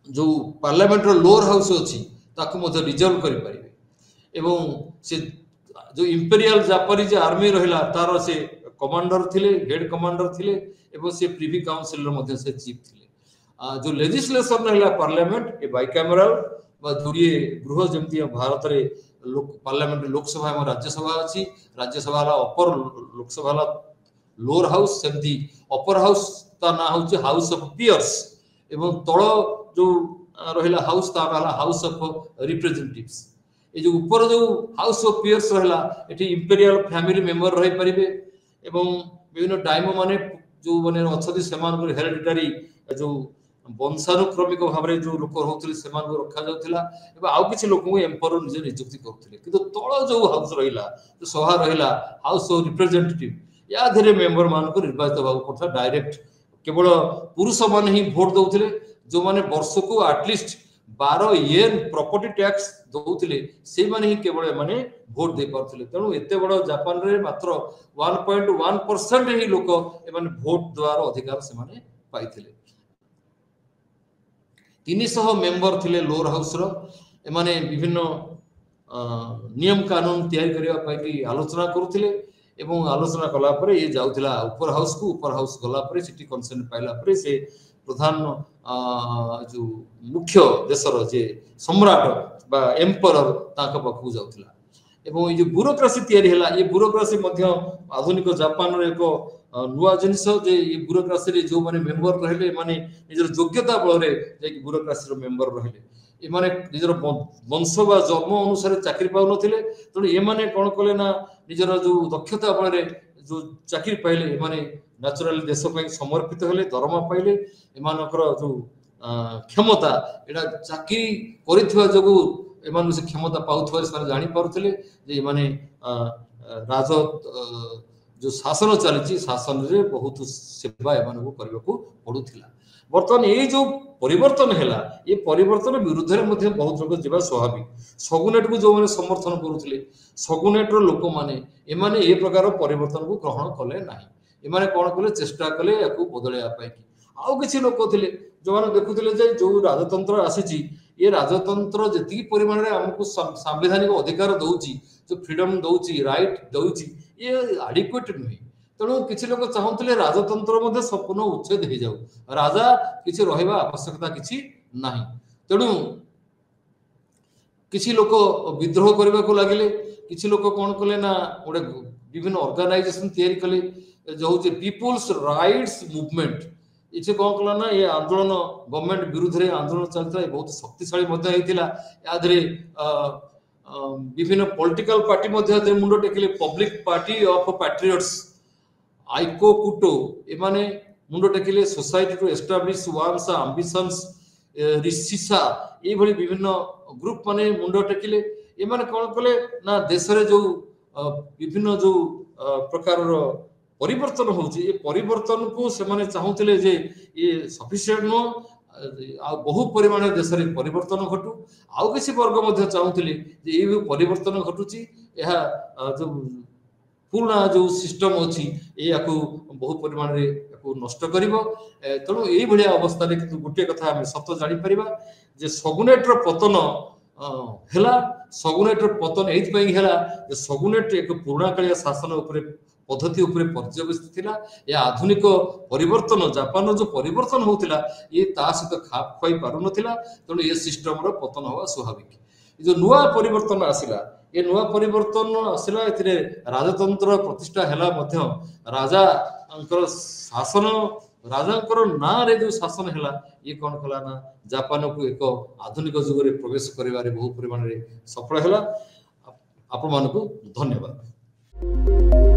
जो पार्लियामेंट रो लोअर हाउस अछि ताको मध्य रिजॉल्व करि परिबे एवं से जो इंपेरियल जापानीज आर्मी रहिला तार से कमांडर थिले हेड कमांडर थिले एवं से प्रिवी काउंसिल रो मध्य से चीफ थिले जो लेजिस्लेशन रहिला पार्लियामेंट ए बाइकैमरल बा दूरिए गृह जेमति भारत रे पार्लियामेंट लोकसभा एवं राज्यसभा अछि राज्यसभा ला अपर लोकसभा ला लोअर हाउस सेमति अपर हाउस ता ना होछि हाउस ऑफ पियर्स एवं तळ जो रहिला हाउस ता रहला हाउस ऑफ रिप्रेजेंटेटिव्स ए जो ऊपर जो हाउस ऑफ पियर्स रहला एठी इंपेरियल फैमिली मेंबर रहि परिबे एवं विभिन्न डायमो माने जो माने अछति समान को हेरिडिटरी जो वंशानुक्रमिक भाबरे जो लोक रहउथिले समान को रखा जाउथिला एवं आउ किछि लोक को एम्परर निजे नियुक्ति करथिले किंतु तळ जो हाउस रहिला जो सभा रहिला हाउस ऑफ रिप्रेजेंटेटिव या धीरे मेंबर मान को निर्वाचित होबा पड़ता डायरेक्ट केवल पुरुष मान ही वोट दउथिले जो माने वर्ष को एटलिस्ट 12 येन प्रॉपर्टी टैक्स दउथिले से माने ही केवल माने वोट दे पारथिले तेनु एते बड़ जापान रे मात्र 1.1% ही लोक ए माने वोट द्वार अधिकार से माने पाइथिले 300 मेंबर थिले लोअर हाउस रो ए माने विभिन्न नियम कानून तैयारी करिया पई की आलोचना करूथिले एवं आलोचना कला परे ये जाउथिला ऊपर हाउस गला परे सिटी कंसेंट पाइला परे से प्रधान जो मुख्य देशर जे सम्राट बा एम्परर ताका पखु जाउथिला एवं ये जो ब्यूरोक्रेसी तैयारी हला ये ब्यूरोक्रेसी मध्य आधुनिक जापान रे एको नुआ जिनिस जे ये ब्यूरोक्रेसी रे जो माने मेंबर रहले माने निजर योग्यता बळ रे जे ब्यूरोक्रेसी रो मेंबर रहले ए माने निजर वंश बा जन्म अनुसार चाकरी पाउ नथिले त ए माने कोन कले ना निजर जो दक्षता बळ रे जो चाकरी पाइले ए माने नेचुरल देश पई समर्पित हेले दरमा पाइले एमानकर जो क्षमता एटा चाकरी करिथवा जगु एमान से क्षमता पाउथवा से जानि पारुथिले जे माने राज जो शासन चलछि शासन रे बहुत सेवा एमान को करबा को पडुथिला वर्तमान ये जो परिवर्तन हैला ये परिवर्तन विरुद्ध रे मध्ये बहुत लोग जेबा स्वाभाविक सगुनेट को जो माने समर्थन करूथिले सगुनेट रो लोक माने ए माने ए प्रकार परिवर्तन को ग्रहण कले नाही ए माने कोन कले चेष्टा कले याकू बदलया पाई की आउ किछि लोक थिले जो माने देखुथिले जे जो राजतंत्र आसीची ये राजतंत्र जति परिमाण रे हमकु संवैधानिक अधिकार दउची जो फ्रीडम दउची राइट दउची ये एडिक्वेट नहीं तेणु किसी लोग चाहूले राजतंत्र मध्य संपूर्ण उच्छेद हो जाऊ राजा किसी रहिबा आवश्यकता किसी नाही तेणु किसी लोक विद्रोह करने को लगिले किसी लोक कौन कले ना गोटे विभिन्न ऑर्गेनाइजेशन तैयारी कले जो होचे पीपुल्स राइट्स मूवमेंट इसे कौन कला ना ये आंदोलन गवर्नमेंट विरुद्ध रे आंदोलन चलता बहुत शक्तिशाली मध्य हेतिला या धरे विभिन्न पॉलिटिकल पार्टी मध्य मुंडो टेकिले पब्लिक पार्टी ऑफ पैट्रियट्स आइको कुटो एमाने मुंडो टेकिले society to establish one's ambitions रिसिसा ए भली विभिन्न ग्रुप माने मुंडो टेकिले एमाने कोन कले ना देश रे जो विभिन्न जो प्रकार रो परिवर्तन होउची ए परिवर्तन को से माने चाहूतिले जे ये सफिशिएंट नो बहु परिमाण देश में परिवर्तन घटू आउ किसी वर्ग चाहूली ये परिवर्तन घटुची जो पुराना जो सिस्टम अच्छी या बहु परिमाण नष्ट कर तेणु ये अवस्था गोटे कथा आम सत जापर जे सगुनेट पतन है सगुनेट पतन ये सगुनेट एक पुराणा कालिया शासन पद्धति उपरे पर्यवेसित थिला या आधुनिक परिवर्तन जापान जो परिवर्तन होतिला ये ता सहित खाप खुआई पारु नथिला तेणु ये सिस्टम रो पतन हवा स्वाभाविक जो नुआ परिवर्तन आसिला ये नुआ परिवर्तन आसिला एथिरे राजतंत्र प्रतिष्ठा हैला मध्य राजा शासन राजा ना रे जो शासन हैला ये कौन कला ना जापान को एक आधुनिक युग रे प्रवेश करिवारे बहु परिमाण रे सफल हैला। आपण मानको धन्यवाद।